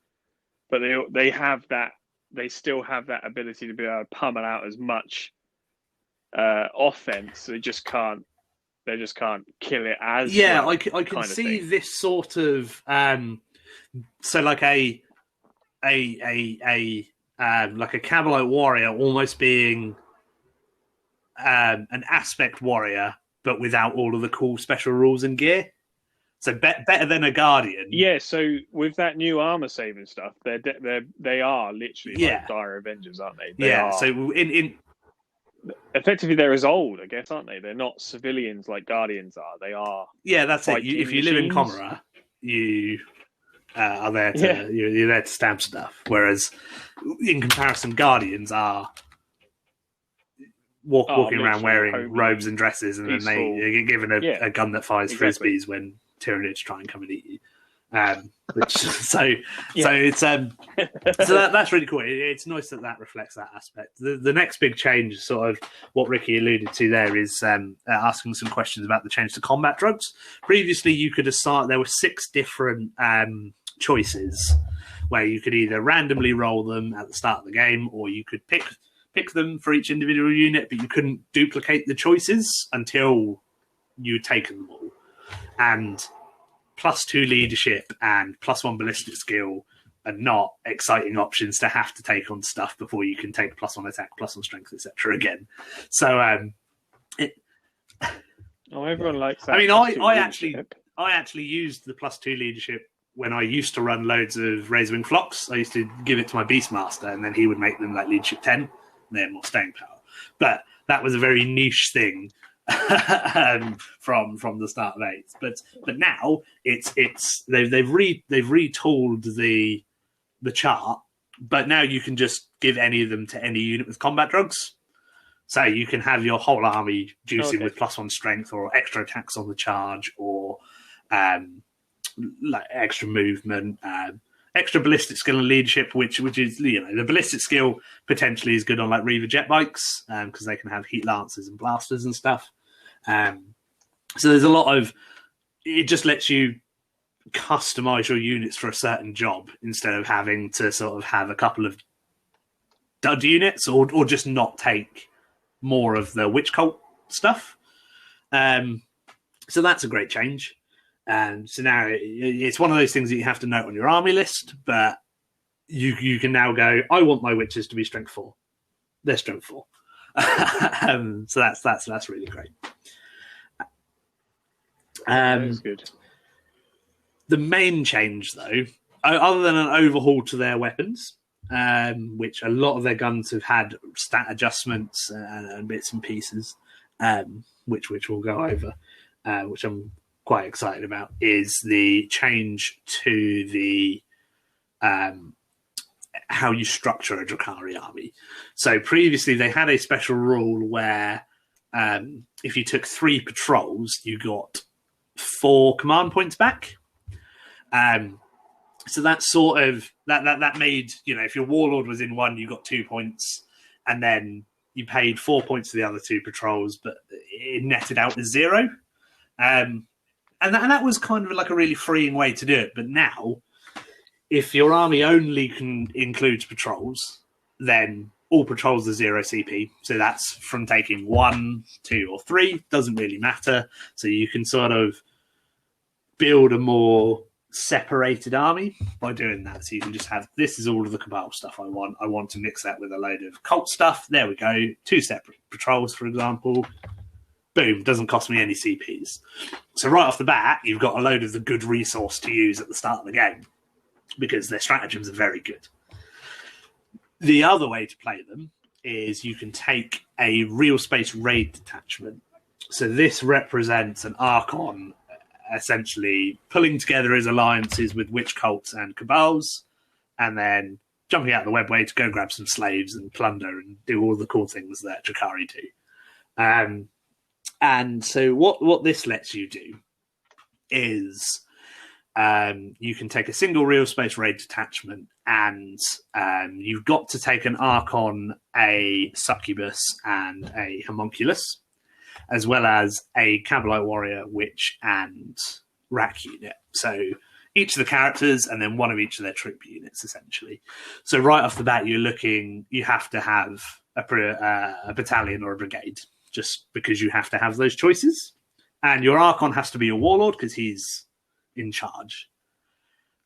But they have that. They still have that ability to be able to pummel out as much offense. They just can't kill it as well, I can see this sort of so like a Cabalite warrior almost being an aspect warrior, but without all of the cool special rules and gear. So better than a Guardian. Yeah, so with that new armor saving stuff, they are literally like Dire Avengers, aren't they? They are. So in effectively they're as old, I guess, aren't they? They're not civilians like Guardians are. They are. Yeah, that's it. If you live in Comora, you are there to you're there to stab stuff. Whereas in comparison, Guardians are walking around wearing robes and dresses, and peaceful. Then they get given a gun that fires frisbees when Tyranids try and come and eat you. So that's really cool. It's nice that reflects that aspect. The next big change, sort of what Ricky alluded to there, is asking some questions about the change to combat drugs. Previously, you could assign there were 6 different choices where you could either randomly roll them at the start of the game, or you could pick them for each individual unit, but you couldn't duplicate the choices until you'd taken them all. And +2 leadership and +1 ballistic skill are not exciting options to have to take on stuff before you can take +1 attack, +1 strength, etc. again. So everyone likes that. I mean, I actually used the +2 leadership when I used to run loads of Razorwing Flocks. I used to give it to my Beastmaster, and then he would make them like leadership 10, and they had more staying power. But that was a very niche thing from the start of 8. But now they've retooled the chart, but now you can just give any of them to any unit with combat drugs. So you can have your whole army juicing with +1 strength, or extra attacks on the charge, or like extra movement, extra ballistic skill and leadership, which is, you know, the ballistic skill potentially is good on like Reaver jet bikes, because they can have heat lancers and blasters and stuff. So there's a lot of, it just lets you customize your units for a certain job instead of having to sort of have a couple of dud units, or just not take more of the witch cult stuff. So that's a great change. So now it's one of those things that you have to note on your army list, but you can now go, I want my witches to be strength 4. They're strength 4. So that's really great. That's good. The main change, though, other than an overhaul to their weapons, which a lot of their guns have had stat adjustments and bits and pieces, which we'll go over, which I'm quite excited about, is the change to the how you structure a Drukhari army. So previously they had a special rule where if you took 3 patrols, you got 4 command points back. So that sort of that made, you know, if your warlord was in one, you got 2 points, and then you paid 4 points for the other 2 patrols, but it netted out as 0. And that was kind of like a really freeing way to do it. But now, if your army only includes patrols, then all patrols are 0 CP. So that's from taking 1, 2, or 3. Doesn't really matter. So you can sort of build a more separated army by doing that. So you can just have, this is all of the Cabal stuff I want. I want to mix that with a load of cult stuff. There we go. 2 separate patrols, for example. Boom, doesn't cost me any CPs. So right off the bat, you've got a load of the good resource to use at the start of the game, because their stratagems are very good. The other way to play them is you can take a real space raid detachment. So this represents an Archon essentially pulling together his alliances with witch cults and cabals, and then jumping out the webway to go grab some slaves and plunder and do all the cool things that Drukhari do. And so what this lets you do is you can take a single real space raid detachment, and you've got to take an Archon, a Succubus, and a Homunculus, as well as a Cabalite Warrior, Witch, and Rack unit. So each of the characters, and then one of each of their troop units, essentially. So right off the bat, you have to have a battalion or a brigade, just because you have to have those choices. And your Archon has to be a warlord, because he's in charge.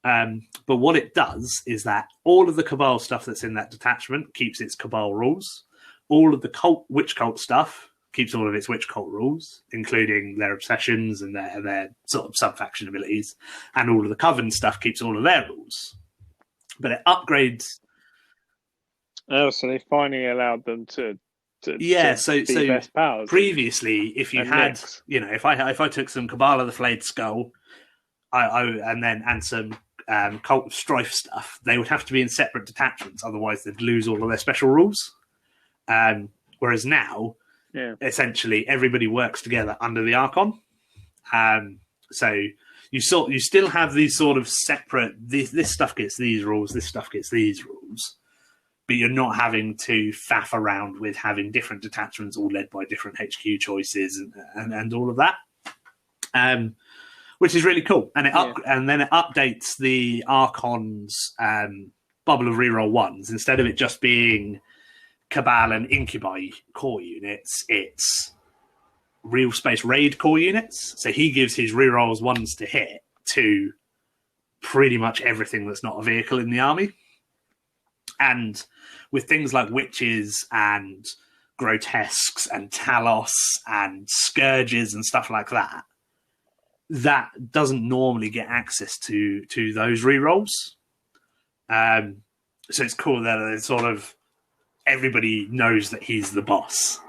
But what it does is that all of the Cabal stuff that's in that detachment keeps its Cabal rules. All of the witch cult stuff keeps all of its witch cult rules, including their obsessions and their sort of sub-faction abilities. And all of the Coven stuff keeps all of their rules. But it upgrades... Oh, so they finally allowed them to be best powers. Previously, if you had, mix. You know, if I took some Cabal of the Flayed Skull, and some Cult of Strife stuff, they would have to be in separate detachments, otherwise they'd lose all of their special rules. Whereas now, essentially everybody works together under the Archon. So you still have these sort of separate. This stuff gets these rules. This stuff gets these rules. But you're not having to faff around with having different detachments all led by different HQ choices and all of that. which is really cool. And and then it updates the Archon's bubble of reroll ones. Instead of it just being Cabal and Incubi core units, it's real space raid core units. So he gives his rerolls ones to hit to pretty much everything that's not a vehicle in the army. And with things like witches and grotesques and talos and scourges and stuff like that, that doesn't normally get access to those rerolls. So it's cool that it's sort of everybody knows that he's the boss.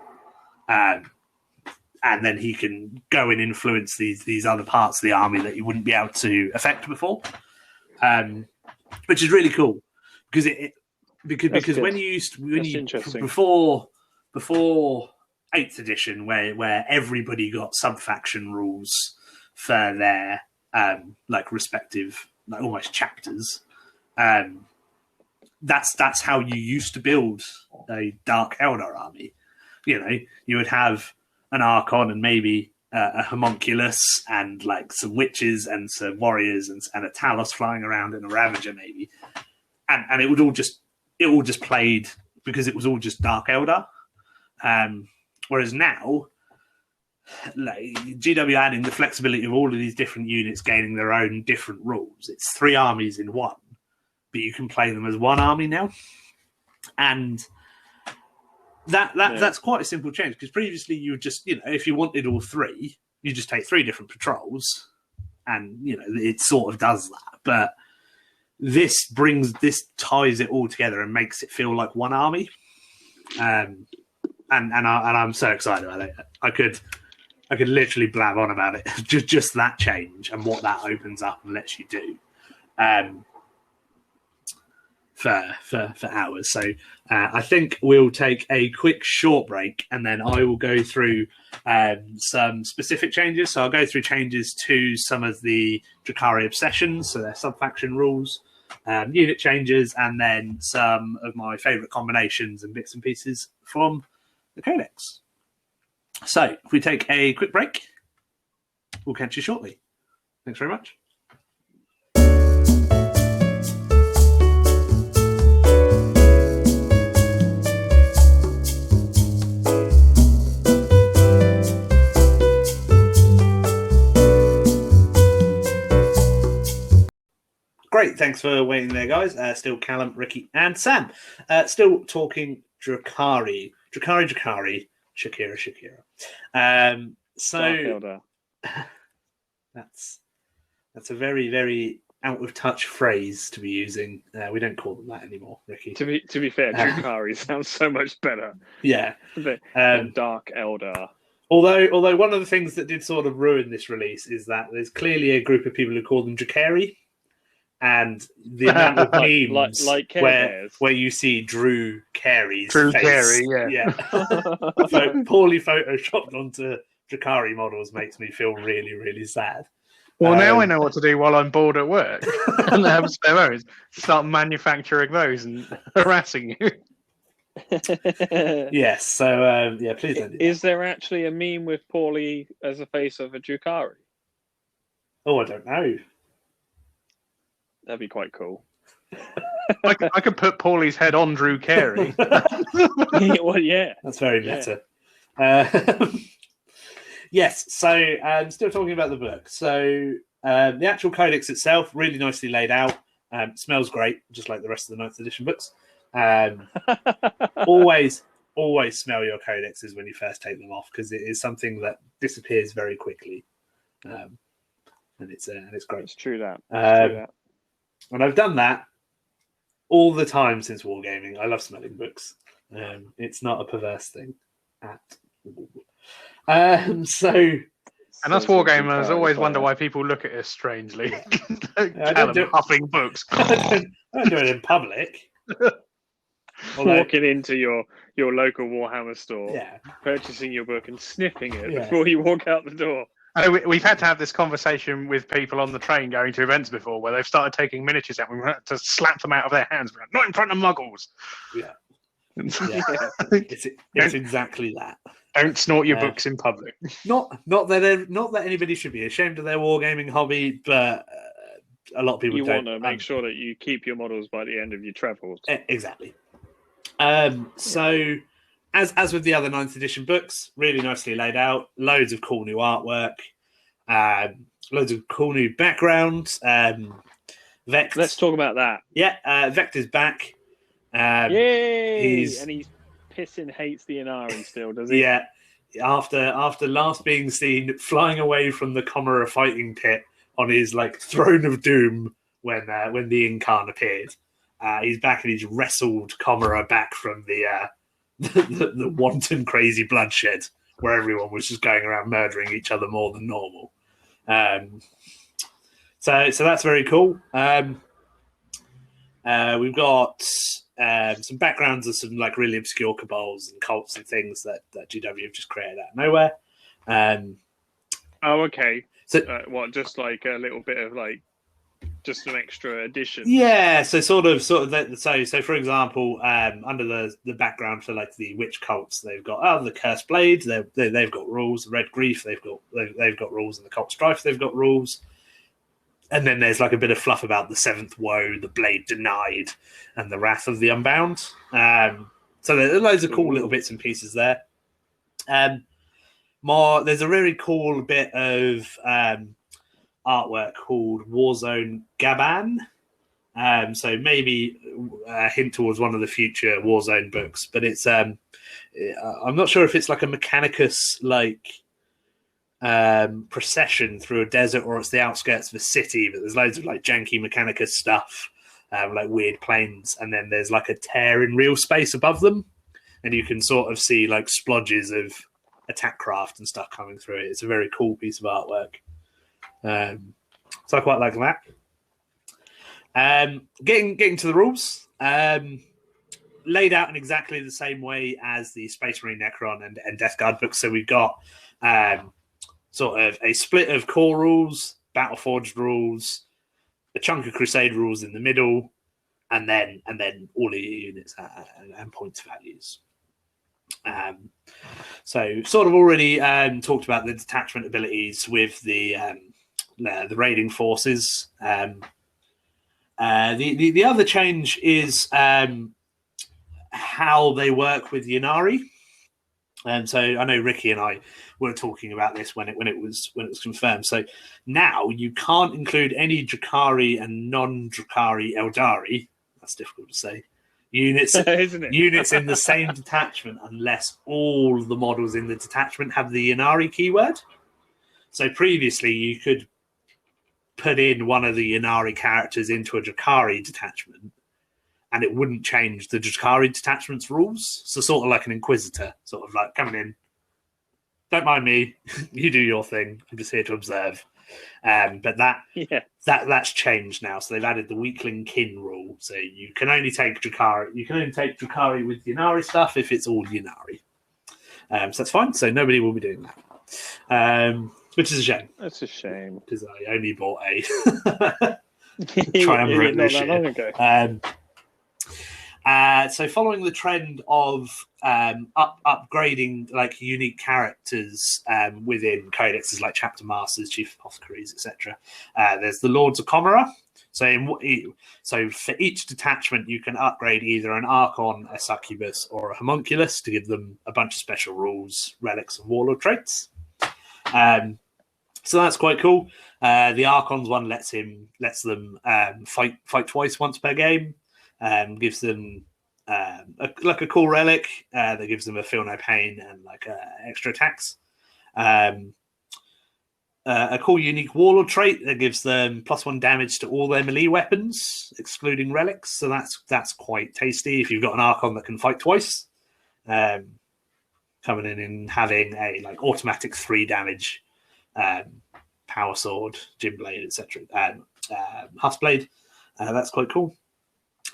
And then he can go and influence these other parts of the army that he wouldn't be able to affect before. Which is really cool. Because when you before 8th edition, where everybody got sub-faction rules for their respective almost chapters, that's how you used to build a Dark Eldar army. You would have an Archon and maybe a homunculus and some witches and some warriors and a Talos flying around and a Ravager maybe, and it all just played because it was all just Dark Eldar. Whereas now, GW adding the flexibility of all of these different units gaining their own different rules. It's 3 armies in one, but you can play them as one army now, and that's quite a simple change, because previously you would just, if you wanted all 3, you just take 3 different patrols, and it sort of does that. But this ties it all together and makes it feel like one army, and I'm so excited about it. I could literally blab on about it, just that change and what that opens up and lets you do. For hours. So I think we'll take a quick short break, and then I will go through some specific changes. So I'll go through changes to some of the Drukhari obsessions, so their sub-faction rules, unit changes, and then some of my favourite combinations and bits and pieces from the codex. So if we take a quick break, we'll catch you shortly. Thanks very much. Great, thanks for waiting there, guys. Still Callum, Ricky, and Sam. Still talking Drukhari. Drukhari, Shakira. That's a very, very out of touch phrase to be using. We don't call them that anymore, Ricky. To be fair, Drukhari sounds so much better. Yeah, than Dark Eldar. Although one of the things that did sort of ruin this release is that there's clearly a group of people who call them Drukhari. And the amount of memes where you see Drew Carey's face. Carey, yeah. So poorly photoshopped onto Drukhari models makes me feel really, really sad. Well, now I know what to do while I'm bored at work and have spare moments. Start manufacturing those and harassing you. Yes, so please don't do that. Is there actually a meme with Paulie as a face of a Drukhari? Oh, I don't know. That'd be quite cool. I could put Paulie's head on Drew Carey. Well, yeah. That's very meta. Yes, so still talking about the book. So the actual codex itself, really nicely laid out. Smells great, just like the rest of the 9th edition books. Always smell your codexes when you first take them off, because it is something that disappears very quickly. And it's great. It's true that. And I've done that all the time since Wargaming. I love smelling books. It's not a perverse thing at all. And us Wargamers always wonder why people look at us strangely. Huffing books. I don't do it in public. Walking into your local Warhammer store, purchasing your book and sniffing it before you walk out the door. We've had to have this conversation with people on the train going to events before, where they've started taking miniatures out. We've had to slap them out of their hands. We're like, not in front of muggles. Yeah. It's exactly that. Don't snort your books in public. Not that anybody should be ashamed of their wargaming hobby, but a lot of people You don't. want to make sure that you keep your models by the end of your travels. Exactly. So, as with the other 9th edition books, really nicely laid out, loads of cool new artwork, loads of cool new backgrounds. Vecht. Let's talk about that. Yeah, Vecht is back. Yay! And he's pissing hates the Inari still, does he? Yeah. After last being seen flying away from the Chimera fighting pit on his like throne of doom when the Incarn appeared, he's back and he's wrestled Chimera back from the wanton crazy bloodshed where everyone was just going around murdering each other more than normal. So that's very cool. We've got some backgrounds of some like really obscure cabals and cults and things that GW have just created out of nowhere. Oh, okay. So just like a little bit of like just an extra addition? Yeah, so sort of that. So for example, under the background for like the witch cults, they've got the Cursed Blade. They've got rules. The Red Grief, they've got rules, and the Cult Strife, they've got rules. And then there's like a bit of fluff about the Seventh Woe, the Blade Denied, and the Wrath of the Unbound. So there are loads of cool little bits and pieces there. There's a really cool bit of artwork called Warzone Gaban. So maybe a hint towards one of the future Warzone books, but it's I'm not sure if it's like a Mechanicus like procession through a desert or it's the outskirts of a city, but there's loads of like janky Mechanicus stuff, like weird planes, and then there's like a tear in real space above them, and you can sort of see like splodges of attack craft and stuff coming through it. It's a very cool piece of artwork. So I quite like that. Getting to the rules, laid out in exactly the same way as the Space Marine Necron and Death Guard books. So we've got sort of a split of core rules, Battleforged rules, a chunk of Crusade rules in the middle, and then all of your units and points values. So sort of already talked about the detachment abilities with the raiding forces. The other change is how they work with Ynnari. So I know Ricky and I were talking about this when it was confirmed. So now you can't include any Drukhari and non-Drukhari Eldari. That's difficult to say. Units, isn't it? Units in the same detachment, unless all the models in the detachment have the Ynnari keyword. So previously, you could put in one of the Ynnari characters into a Drukhari detachment, and it wouldn't change the Drukhari detachment's rules. So sort of like an Inquisitor, sort of like coming in. Don't mind me. You do your thing. I'm just here to observe. But that's changed now. So they've added the weakling kin rule. So you can only take Drukhari. You can only take Drukhari with Ynnari stuff if it's all Ynnari. So that's fine. So nobody will be doing that. Which is a shame. That's a shame because I only bought a triumvirate not this that year. long ago. So following the trend of upgrading like unique characters within codexes like chapter masters, chief apothecaries, etc., there's the Lords of Chimera. So for each detachment, you can upgrade either an Archon, a Succubus, or a Homunculus to give them a bunch of special rules, relics, and warlord traits. So that's quite cool. The Archon's one lets them fight twice once per game. Gives them a cool relic that gives them a feel no pain and like extra attacks. A cool unique warlord trait that gives them +1 damage to all their melee weapons, excluding relics. So that's quite tasty if you've got an Archon that can fight twice. Coming in and having a like automatic 3 damage power sword, gym blade, etc. Husk blade. That's quite cool.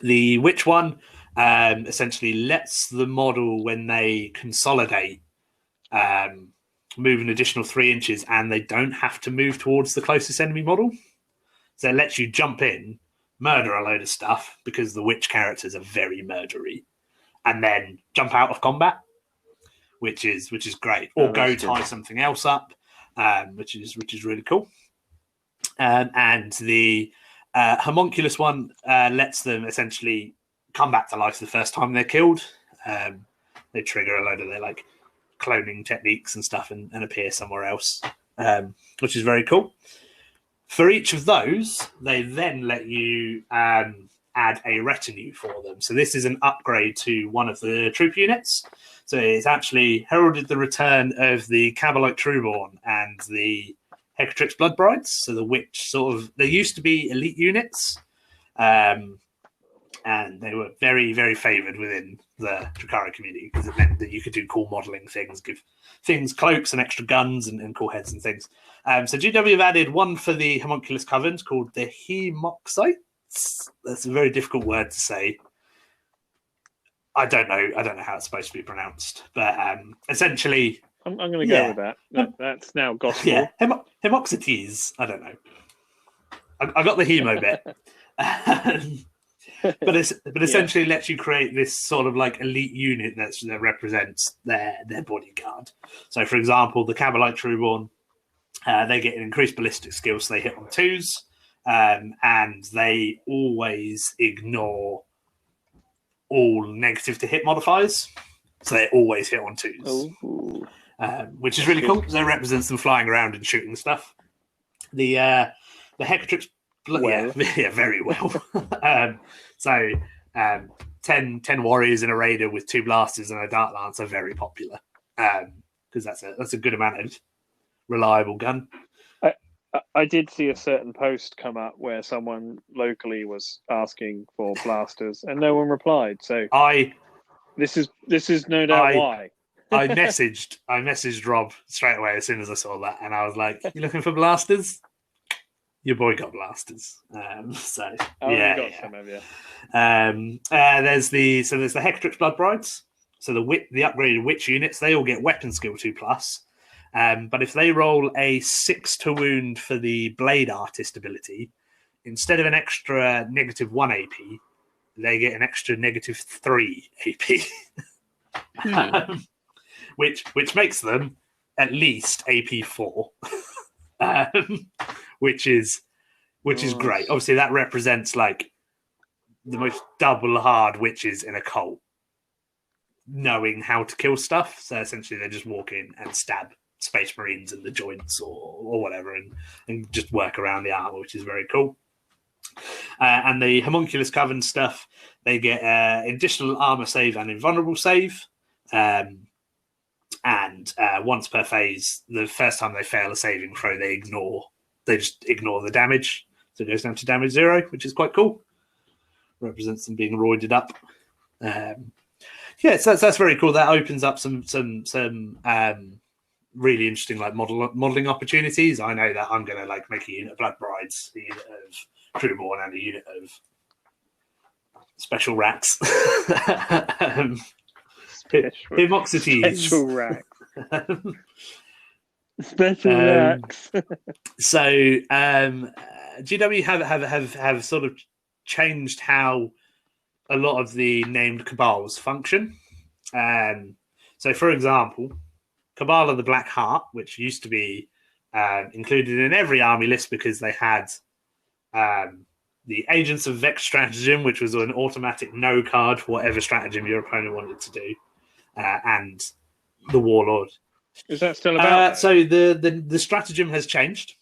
The witch one essentially lets the model, when they consolidate, move an additional 3 inches, and they don't have to move towards the closest enemy model. So it lets you jump in, murder a load of stuff, because the witch characters are very murdery, and then jump out of combat, which is great. Or go tie something else up, which is really cool. And the homunculus one lets them essentially come back to life the first time they're killed. They trigger a load of their like cloning techniques and stuff and appear somewhere else, which is very cool. For each of those, they then let you add a retinue for them. So this is an upgrade to one of the troop units. So it's actually heralded the return of the Cabalite Trueborn and the Hecatrix Blood Brides. So the witch they used to be elite units, and they were very, very favoured within the Drukhari community because it meant that you could do cool modelling things, give things cloaks and extra guns and cool heads and things. So GW have added one for the homunculus covens called the Hemoxites. That's a very difficult word to say. I don't know how it's supposed to be pronounced, but essentially, I'm going to go with that. That's now gospel. Yeah, Hemoxites. I don't know. I got the hemo bit. But essentially lets you create this sort of like elite unit that represents their bodyguard. So, for example, the Cabalite Trueborn, they get an increased ballistic skill, so they hit on 2s, and they always ignore all negative to hit modifiers, so they always hit on 2s, which is really cool because it represents them flying around and shooting stuff. The Hecatrix, very well. So 10 warriors in a raider with 2 blasters and a dart lance are very popular because that's a good amount of reliable gun. I did see a certain post come up where someone locally was asking for blasters and no one replied. So this is no doubt why. I messaged Rob straight away as soon as I saw that, and I was like, "You looking for blasters? Your boy got blasters." Some of you. There's the Hecatrix Blood Brides. So the upgraded witch units, they all get weapon skill 2+. But if they roll a 6 to wound for the blade artist ability, instead of an extra -1 AP, they get an extra -3 AP. Which makes them at least AP 4. Which is great. Obviously, that represents like the most double hard witches in a cult, knowing how to kill stuff. So essentially, they just walk in and stab Space Marines in the joints or whatever, and just work around the armor, which is very cool. And the homunculus coven stuff, they get additional armor save and invulnerable save. And once per phase, the first time they fail a saving throw, they just ignore the damage. So it goes down to damage 0, which is quite cool. Represents them being roided up. So that's very cool. That opens up some really interesting like modeling opportunities. I know that I'm going to like make a unit of Blood Brides, a unit of Trueborn, and a unit of special rats. Hemoxites. Special racks. Special racks. So GW have sort of changed how a lot of the named cabals function. So, for example, Cabal of the Black Heart, which used to be included in every army list because they had the Agents of Vex stratagem, which was an automatic no card for whatever stratagem your opponent wanted to do, and the Warlord. Is that still about? So the stratagem has changed.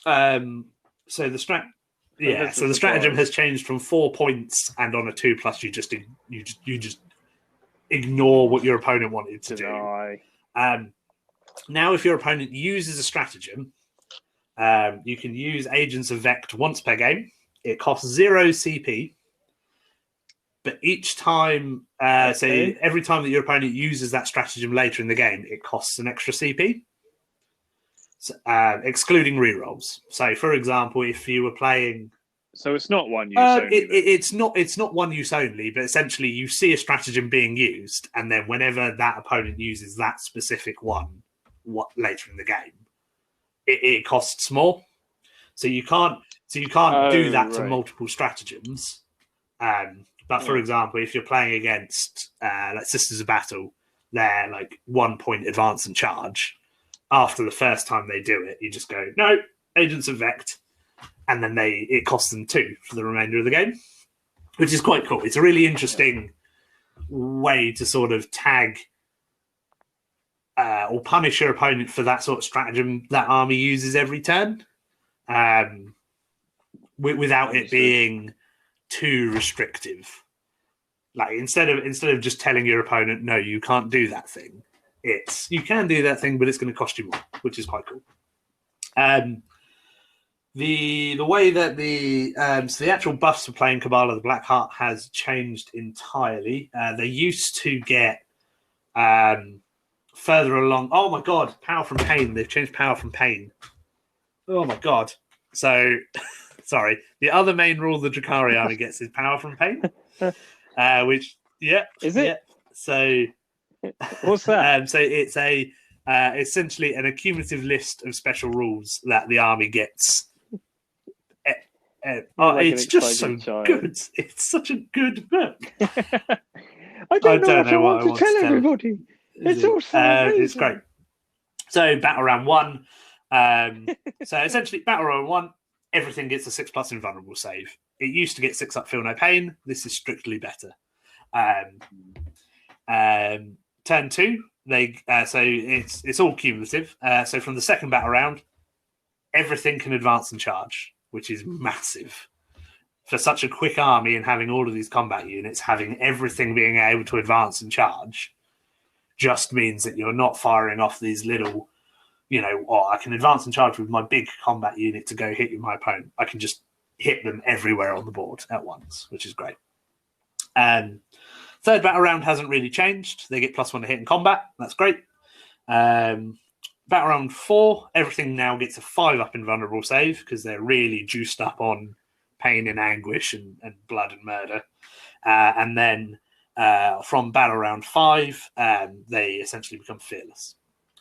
So the stratagem has changed from 4 points, and on a 2+, you just ignore what your opponent wanted to do. Now, if your opponent uses a stratagem, you can use Agents of Vect once per game. It costs 0 CP, but each time, so every time that your opponent uses that stratagem later in the game, it costs an extra CP, excluding rerolls. So, for example, if you were playing, so it's not one use only. It's not one use only, but essentially you see a stratagem being used, and then whenever that opponent uses that specific one, later in the game, it costs more. So you can't do that to multiple stratagems. But for example, if you're playing against like Sisters of Battle, their like 1 point advance and charge, after the first time they do it, you just go, no, Agents of Vect, and then it costs them 2 for the remainder of the game, which is quite cool. It's a really interesting way to sort of tag or punish your opponent for that sort of stratagem that army uses every turn, without it being too restrictive. Like instead of just telling your opponent, no, you can't do that thing, it's you can do that thing, but it's going to cost you more, which is quite cool. The way that the actual buffs for playing Cabal of the Black Heart has changed entirely. They used to get further along. Oh my god, Power from Pain. They've changed Power from Pain. Oh my god. So, sorry. The other main rule the Drukhari army gets is Power from Pain. Which, is it? Yeah. So, what's that? So it's essentially an accumulative list of special rules that the army gets. It's just so good. It's such a good book. I don't know what I want to tell everybody. It's also amazing. It's great. So Battle Round 1. So essentially, Battle Round 1, everything gets a 6+ invulnerable save. It used to get 6 up, feel no pain. This is strictly better. Turn 2, so it's all cumulative. So from the second battle round, everything can advance and charge, which is massive. For such a quick army and having all of these combat units, having everything being able to advance and charge just means that you're not firing off these little, I can advance and charge with my big combat unit to go hit my opponent. I can just hit them everywhere on the board at once, which is great. Third battle round hasn't really changed. They get +1 to hit in combat. That's great. Battle round 4, everything now gets a 5 up invulnerable save because they're really juiced up on pain and anguish and blood and murder. And then from battle round 5, they essentially become fearless.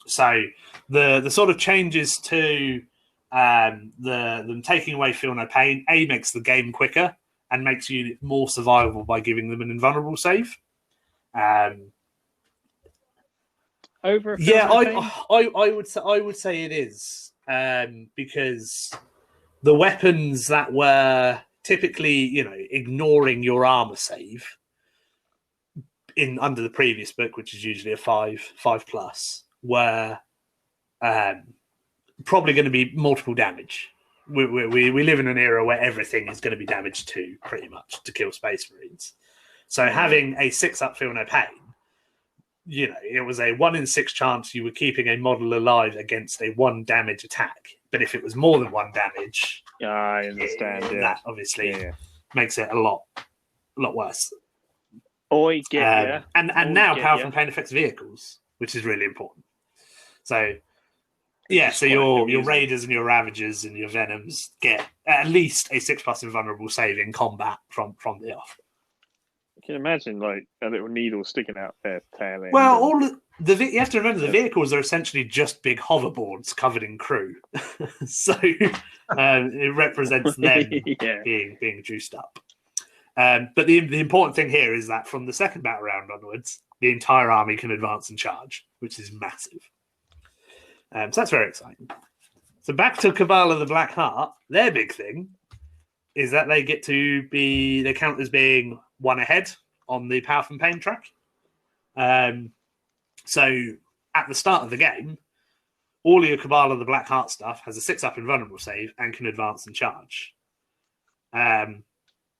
So the sort of changes to them taking away feel no pain, makes the game quicker and makes units more survivable by giving them an invulnerable save. Over. I would say it is because the weapons that were typically ignoring your armor save under the previous book, which is usually a 5+, were probably going to be multiple damage. We live in an era where everything is going to be damaged 2 pretty much to kill Space Marines. So having a 6 up feel no pain, it was a 1 in 6 chance you were keeping a model alive against a 1 damage attack. But if it was more than 1 damage, I understand. That obviously makes it a lot worse. And now Power from Pain affects vehicles, which is really important. So so your Raiders and your Ravagers and your Venoms get at least a 6+ invulnerable save in combat from the off. You can imagine like a little needle sticking out their tail end. Well, you have to remember the vehicles are essentially just big hoverboards covered in crew, so it represents them being juiced up. But the important thing here is that from the second battle round onwards, the entire army can advance and charge, which is massive. So that's very exciting. So back to Cabal of the Black Heart, their big thing is that they count as being 1 ahead on the Power from Pain track. So at the start of the game, all of your Cabal of the Black Heart stuff has a 6 up invulnerable save and can advance and charge,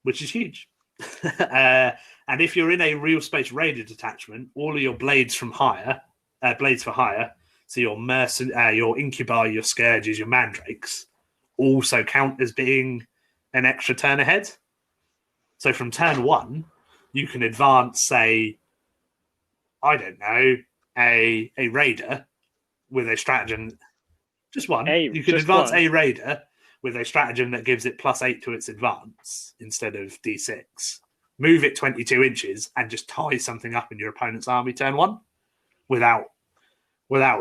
which is huge. And if you're in a real space Raider detachment, all of your blades for hire, so your Incubi, your Scourges, your Mandrakes, also count as being an extra turn ahead. So from turn 1, you can advance, say, I don't know, a Raider with a stratagem. Just one. You can advance a Raider with a stratagem that gives it +8 to its advance instead of D6. Move it 22 inches and just tie something up in your opponent's army turn 1 without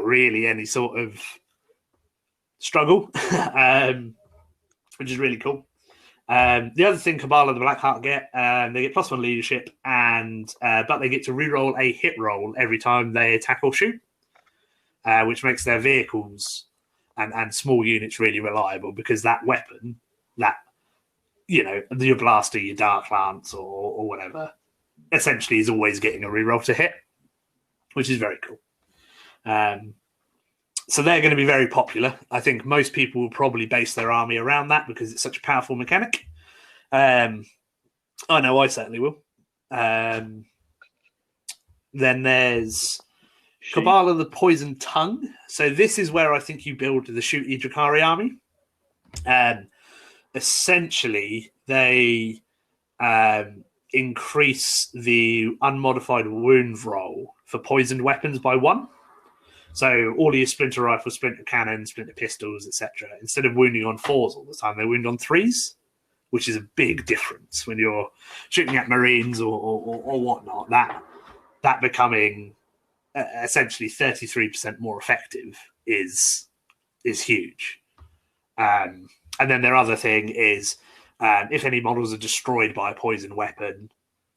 really any sort of struggle, which is really cool. The other thing Kabbalah the Blackheart get, they get +1 leadership, and but they get to reroll a hit roll every time they attack or shoot, which makes their vehicles and small units really reliable, because that weapon, that, your blaster, your dark lance, or whatever, essentially is always getting a reroll to hit, which is very cool. So they're going to be very popular. I think most people will probably base their army around that because it's such a powerful mechanic. I know I certainly will. Then there's Kabbalah the Poison Tongue. So this is where I think you build the shooty Drukhari army. Essentially, they increase the unmodified wound roll for poisoned weapons by 1. So all of your splinter rifles, splinter cannons, splinter pistols, etc., instead of wounding on 4s all the time, they wound on 3s, which is a big difference when you're shooting at Marines or whatnot. That becoming essentially 33% more effective is huge. And then their other thing is, if any models are destroyed by a poison weapon,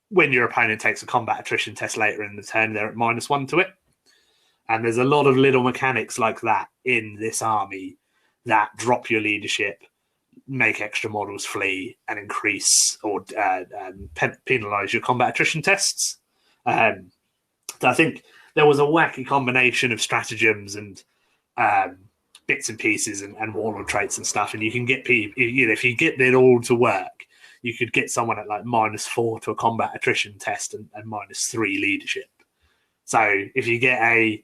when your opponent takes a combat attrition test later in the turn, they're at -1 to it. And there's a lot of little mechanics like that in this army that drop your leadership, make extra models flee, and increase or penalize your combat attrition tests. So I think there was a wacky combination of stratagems and bits and pieces and warlord traits and stuff, and you can get people, if you get it all to work, you could get someone at like -4 to a combat attrition test and -3 leadership. So if you get a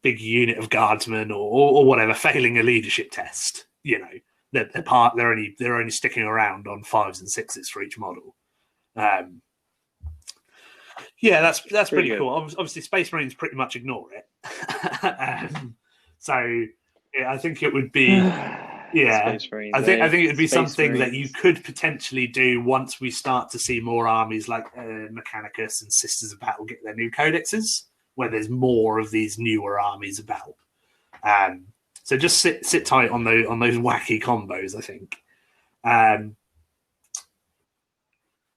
big unit of guardsmen or whatever failing a leadership test, they're only sticking around on 5s and 6s for each model. Yeah, that's pretty cool. Obviously, Space Marines pretty much ignore it. So yeah, I think it would be I think it would be something Marines that you could potentially do once we start to see more armies like Mechanicus and Sisters of Battle get their new codexes, where there's more of these newer armies about. So just sit tight on those wacky combos, I think. Do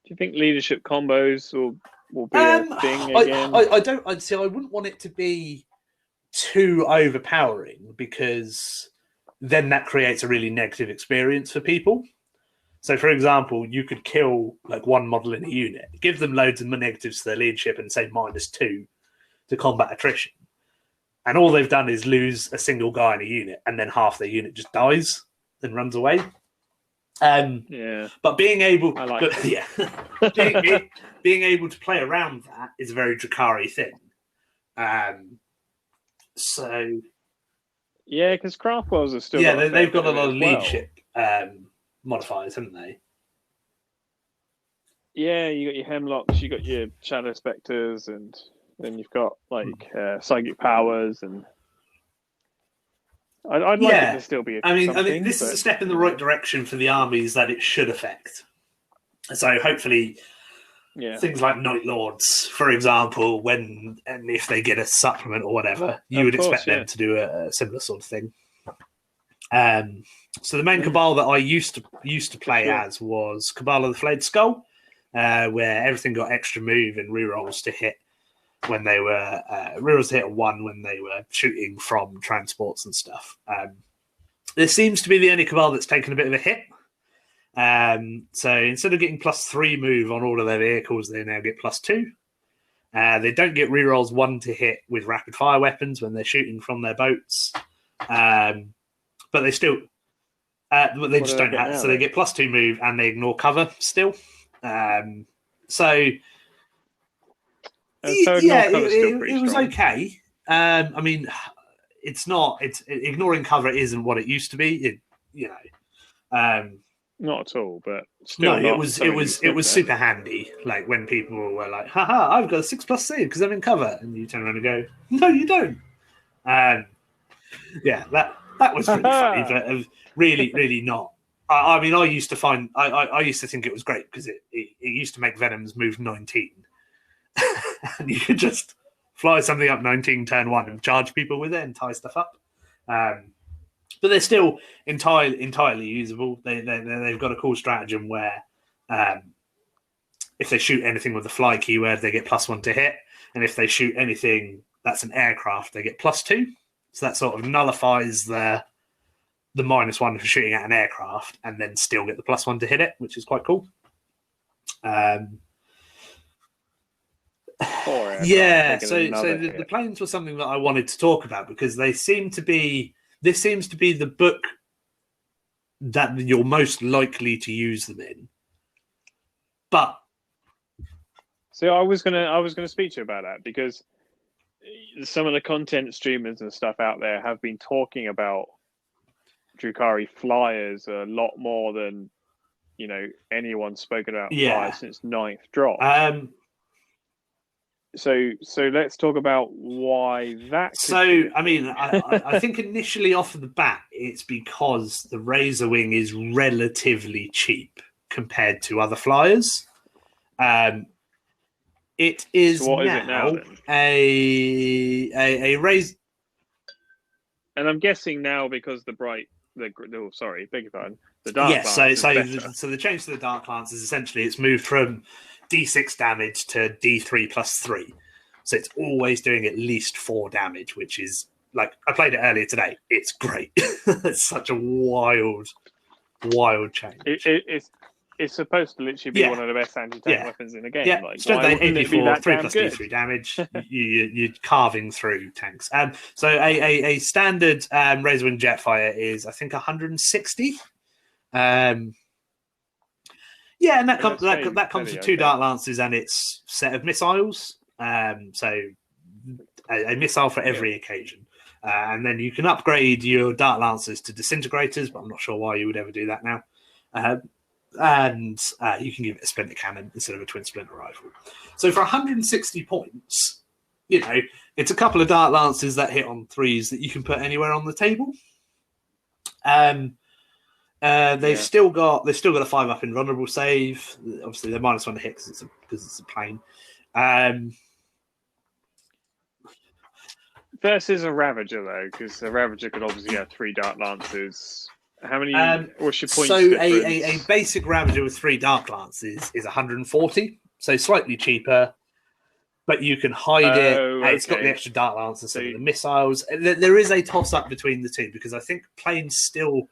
you think leadership combos will be a thing again? I wouldn't want it to be too overpowering, because then that creates a really negative experience for people. So, for example, you could kill like one model in a unit, give them loads of negatives to their leadership, and say -2 to combat attrition, and all they've done is lose a single guy in a unit, and then half their unit just dies and runs away. But being able, being able to play around that is a very Drukhari thing. So yeah, because Craftwells are still they've got a lot of leadership modifiers, haven't they? Yeah, you got your Hemlocks, you got your Shadow Spectres, and then you've got like psychic powers, and I'd like it to still be. I mean, this is a step in the right direction for the armies that it should affect. So hopefully, things like Night Lords, for example, when and if they get a supplement or whatever, you would expect them to do a similar sort of thing. So the main Cabal that I used to play as was Cabal of the Flayed Skull, where everything got extra move and rerolls to hit when they were rerolls to hit a 1 when they were shooting from transports and stuff. This seems to be the only Cabal that's taken a bit of a hit. So instead of getting +3 move on all of their vehicles, they now get +2. They don't get rerolls 1 to hit with rapid fire weapons when they're shooting from their boats. But they still, they just don't have. So they get +2 move and they ignore cover still. So it was okay. I mean, it's not. It's ignoring cover isn't what it used to be. Not at all, but still it was super handy. Like when people were like, "Haha, I've got a 6+ save because I'm in cover," and you turn around and go, "No, you don't." That was pretty funny, but really not. I mean, I used to think it was great because it used to make Venoms move 19, and you could just fly something up 19 turn 1 and charge people with it and tie stuff up. but they're still entirely usable. They've got a cool stratagem where if they shoot anything with the fly keyword, they get +1 to hit, and if they shoot anything that's an aircraft, they get +2. So that sort of nullifies the -1 for shooting at an aircraft, and then still get the +1 to hit it, which is quite cool. Yeah, so the planes were something that I wanted to talk about because this seems to be the book that you're most likely to use them in. But so I was gonna speak to you about that because some of the content streamers and stuff out there have been talking about Drukhari flyers a lot more than anyone's spoken about flyers since 9th drop. So let's talk about why that. I mean, I think initially off of the bat, it's because the Razor Wing is relatively cheap compared to other flyers. It is so what now, is it now a Razor. And I'm guessing now because the dark lance. So the change to the dark lance is essentially it's moved from D6 damage to D3 +3. So it's always doing at least 4 damage, which is like I played it earlier today. It's great. It's such a wild change. It's supposed to literally be one of the best anti-tank weapons in the game. Yeah, like, strength 84, 3 + good? D3 damage. You're carving through tanks. So a standard Razor Wing Jetfire is I think 160. Yeah, and that comes with 2 Dark Lances and its set of missiles. So a missile for every occasion. And then you can upgrade your Dark Lancers to disintegrators, but I'm not sure why you would ever do that now. And you can give it a splinter cannon instead of a twin splinter rifle. So for 160 points, it's a couple of Dark Lancers that hit on 3s that you can put anywhere on the table. They've still got a 5+ invulnerable save. Obviously, they're -1 to hit because it's a plane. Versus a Ravager though, because a Ravager could obviously have 3 Dark Lances. How many? What's your point? So a basic Ravager with 3 Dark Lances is 140, so slightly cheaper. But you can hide it. Okay. It's got the extra Dark Lance instead of the missiles. There is a toss-up between the two because I think planes still.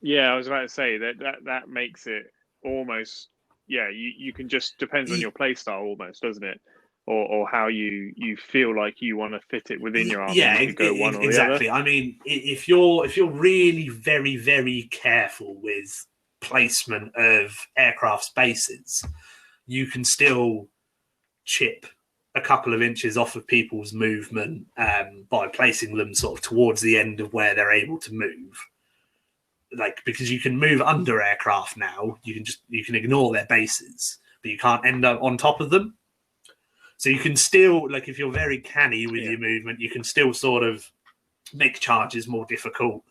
Yeah, I was about to say that makes it almost. Yeah, you can just depends on your play style almost, doesn't it? Or how you feel like you want to fit it within your army. Yeah, you go one or exactly. The other. I mean, if you're really very, very careful with placement of aircraft spaces, you can still chip a couple of inches off of people's movement by placing them sort of towards the end of where they're able to move. Like, because you can move under aircraft now, you can ignore their bases, but you can't end up on top of them. So you can still, like, if you're very canny with your movement, you can still sort of make charges more difficult,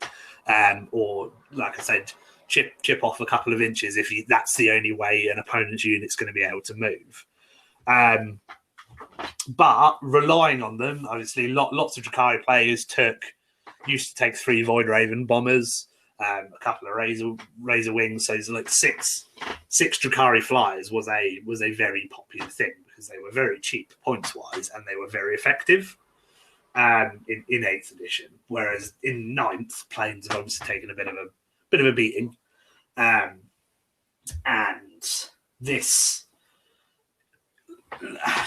or like I said, chip off a couple of inches if that's the only way an opponent's unit's going to be able to move. But relying on them, obviously, lots of Drukhari players used to take 3 Void Raven bombers, a couple of Razor Wings. So it's like six Drukhari flyers was a very popular thing because they were very cheap points wise and they were very effective. In 8th edition, whereas in 9th, planes have obviously taken a bit of a beating, and this.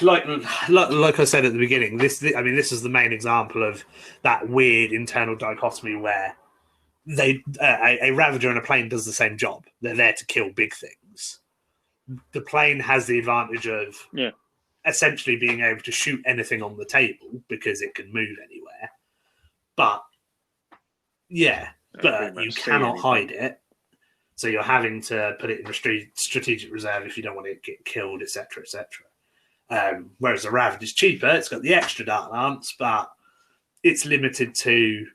Like I said at the beginning, this is the main example of that weird internal dichotomy where a Ravager and a plane does the same job. They're there to kill big things. The plane has the advantage of essentially being able to shoot anything on the table because it can move anywhere. But you cannot hide it. So you're having to put it in strategic reserve if you don't want it to get killed, etc., etc. Whereas the Ravager is cheaper, it's got the extra Dark Lance, but it's limited to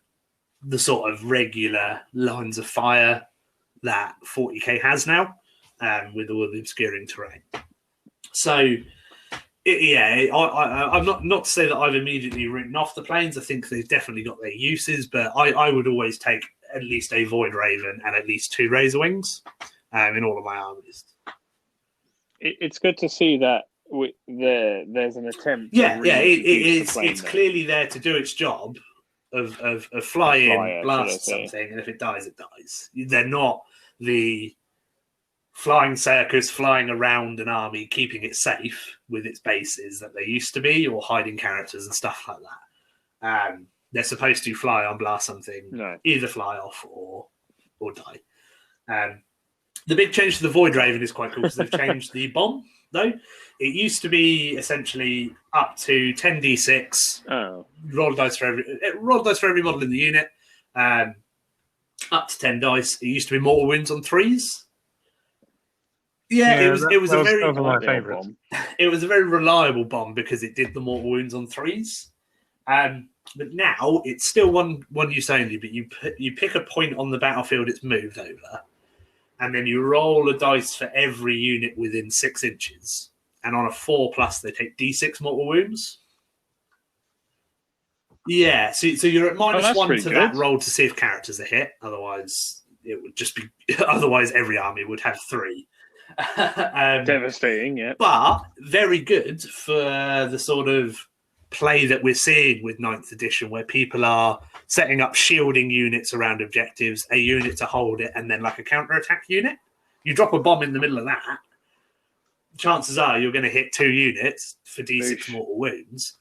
the sort of regular lines of fire that 40k has now, with all the obscuring terrain. So I'm not to say that I've immediately written off the planes. I think they've definitely got their uses, but I would always take at least a Void Raven and at least 2 Razor Wings in all of my armies. It's good to see that there's an attempt. It's clearly there to do its job of fly in, blast something, and if it dies, it dies. They're not the flying circus flying around an army, keeping it safe with its bases that they used to be, or hiding characters and stuff like that. They're supposed to fly on, blast something, either fly off or die. The big change to the Void Raven is quite cool because they've changed the bomb, though. It used to be essentially up to 10d6. Roll dice for every model in the unit. Up to 10 dice. It used to be mortal wounds on 3s. It was a very my favourite. It was a very reliable bomb because it did the mortal wounds on 3s. But now it's still one use only. But you pick a point on the battlefield it's moved over, and then you roll a dice for every unit within 6 inches. And on a 4+, they take d6 mortal wounds. Yeah, so you're at -1 to that roll to see if characters are hit. Otherwise, it would just be. Otherwise, every army would have 3. Devastating, yeah. But very good for the sort of play that we're seeing with 9th edition, where people are setting up shielding units around objectives, a unit to hold it, and then like a counter-attack unit. You drop a bomb in the middle of that, chances are you're going to hit 2 units for d6 mortal wounds.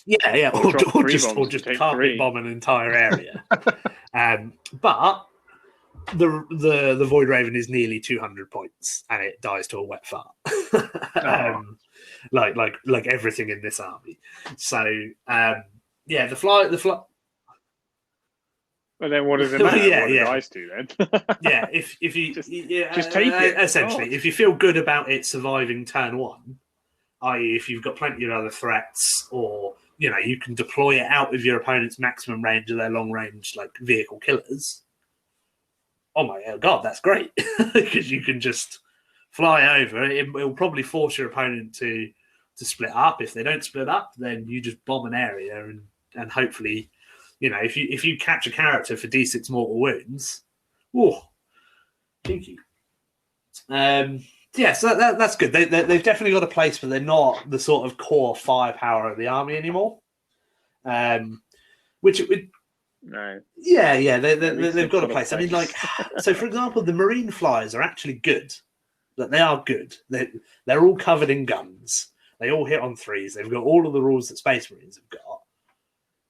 Yeah, or just carpet bomb an entire area. But the Void Raven is nearly 200 points, and it dies to a wet fart. Like everything in this army. So the fly. Well, then what does it matter? What do dice do then? If you just take it. Essentially, if you feel good about it surviving turn 1, i.e., if you've got plenty of other threats, or you can deploy it out of your opponent's maximum range of their long range like vehicle killers. Oh my god, that's great because you can just fly over. It'll probably force your opponent to split up. If they don't split up, then you just bomb an area and hopefully, if you catch a character for d6 mortal wounds, cheeky. So that's good. They've definitely got a place, but they're not the sort of core firepower of the army anymore. Which it would. No. They've got a place. I mean, so for example, the Marine Flyers are actually good. That they are good. They're all covered in guns. They all hit on 3s. They've got all of the rules that Space Marines have got.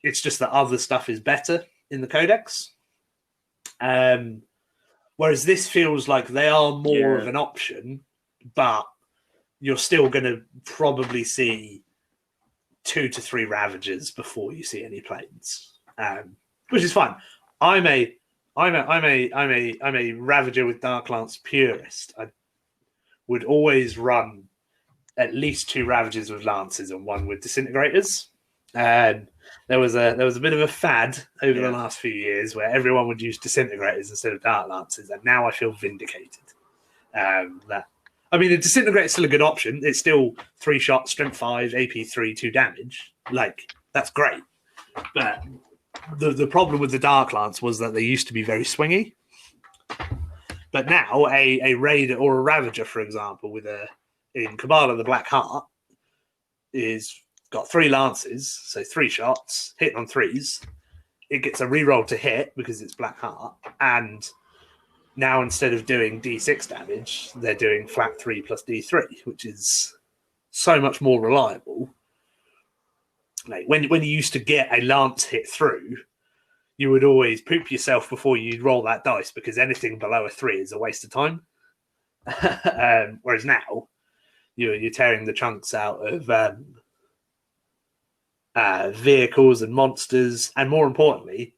It's just that other stuff is better in the codex. Whereas this feels like they are more of an option, but you're still going to probably see 2 to 3 Ravagers before you see any planes. Which is fine. I'm a Ravager with Dark Lance purist. I would always run at least 2 Ravagers with Lances and 1 with Disintegrators. And there was a bit of a fad over the last few years where everyone would use Disintegrators instead of Dark Lances, and now I feel vindicated. A Disintegrator is still a good option. It's still 3 shots, strength 5, AP 3, 2 damage. That's great. But the problem with the Dark Lance was that they used to be very swingy. But now a Raider or a Ravager, for example, in Cabal of the Black Heart, is got 3 lances, so 3 shots, hit on 3s. It gets a reroll to hit because it's Black Heart, and now instead of doing D6 damage, they're doing flat 3 plus D3, which is so much more reliable. When you used to get a lance hit through, you would always poop yourself before you'd roll that dice because anything below a 3 is a waste of time. Whereas now, you're tearing the chunks out of vehicles and monsters, and more importantly,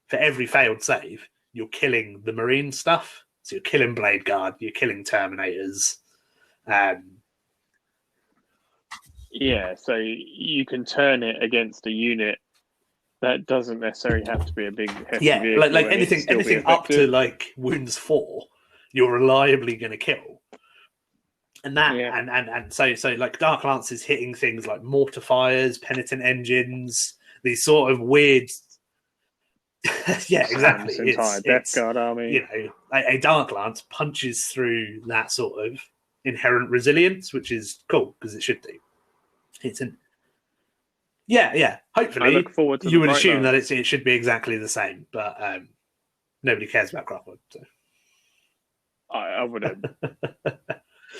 for every failed save, you're killing the marine stuff. So you're killing Blade Guard, you're killing Terminators. So you can turn it against a unit that doesn't necessarily have to be a big hefty vehicle. Like anything up to wounds 4, you're reliably going to kill. And that and so like Dark Lance is hitting things like mortifiers, penitent engines, these sort of weird. Yeah, exactly. Entire Death Guard army. You know, a Dark Lance punches through that sort of inherent resilience, which is cool because it should do. It's an Hopefully, I look forward to you would assume that it should be exactly the same, but nobody cares about Craftwood. So. I wouldn't.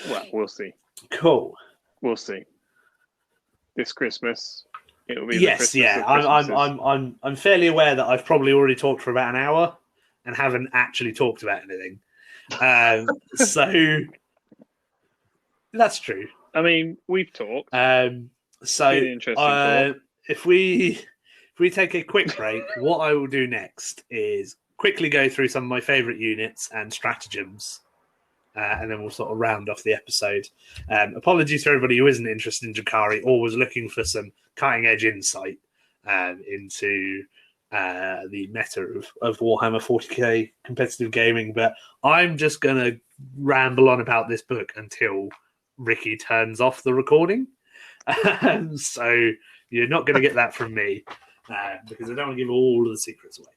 Well, we'll see. Cool. We'll see. This Christmas, it'll be. Yes, I'm fairly aware that I've probably already talked for about an hour and haven't actually talked about anything. So that's true. I mean, we've talked. If we take a quick break, what I will do next is quickly go through some of my favourite units and stratagems, and then we'll sort of round off the episode. Apologies to everybody who isn't interested in Drukhari or was looking for some cutting-edge insight into the meta of Warhammer 40k competitive gaming, but I'm just going to ramble on about this book until Ricky turns off the recording. So you're not going to get that from me because I don't want to give all of the secrets away.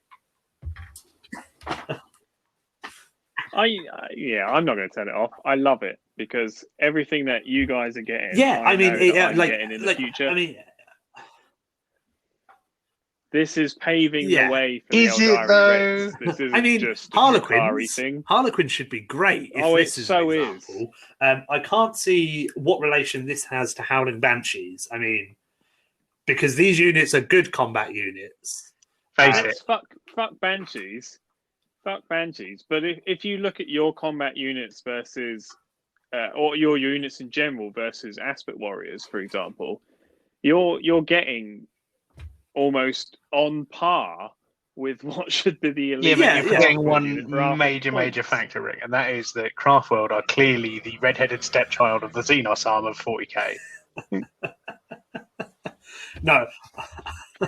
I'm not going to turn it off. I love it because everything that you guys are getting. Yeah, I'm getting in the future. I mean, this is paving the way for is the it though? This isn't just a thing. Harlequin should be great. If this is. I can't see what relation this has to Howling Banshees. I mean, because these units are good combat units. Fuck Banshees. Fuck Banshees. But if you look at your combat units versus, or your units in general versus Aspect Warriors, for example, you're getting almost on par with what should be the elite. Yeah, but you're forgetting one major factor, Rick, and that is that Craftworld are clearly the red-headed stepchild of the Xenos arm of 40k. No.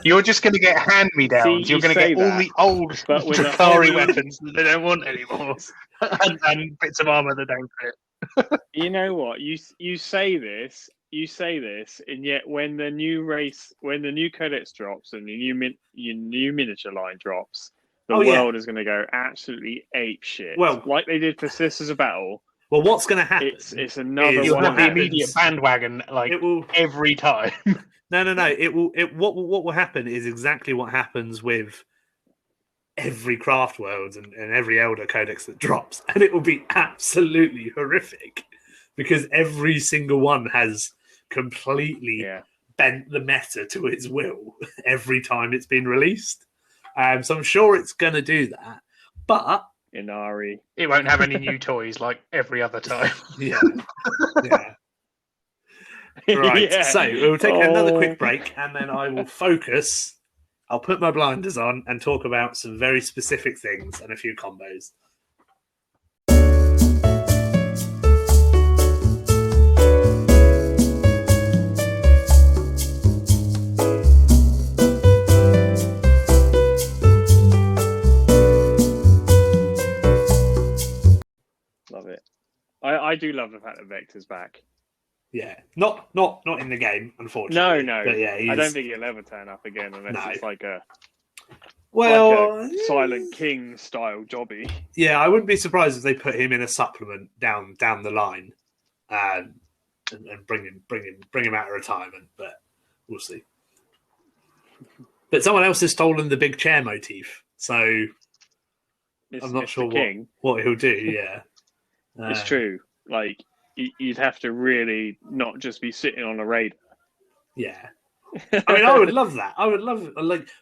You're just going to get hand-me-downs. You're going to get all the old Drukhari weapons that they don't want anymore, and bits of armor that don't fit. You know what? You say this, and yet when the new codex drops and your new miniature line drops, the world is going to go absolutely ape shit. Well, like they did for Sisters of Battle. Well, what's going to happen? It's another. You'll have the immediate bandwagon every time. No. What will happen is exactly what happens with every Craft World and every Elder Codex that drops, and it will be absolutely horrific because every single one has completely bent the meta to its will every time it's been released. So I'm sure it's going to do that, but Inari, it won't have any new toys like every other time. Yeah. Right, so we'll take another quick break and then I will focus. I'll put my blinders on and talk about some very specific things and a few combos. Love it. I do love the fact that Vector's back. Yeah, not in the game, unfortunately. No. But yeah, I don't think he'll ever turn up again unless it's like a Silent King style jobby. Yeah, I wouldn't be surprised if they put him in a supplement down the line, and bring him out of retirement. But we'll see. But someone else has stolen the big chair motif, so I'm not sure what he'll do. Yeah, it's true. Like. You'd have to really not just be sitting on a radar. Yeah, I mean, I would love that. I would love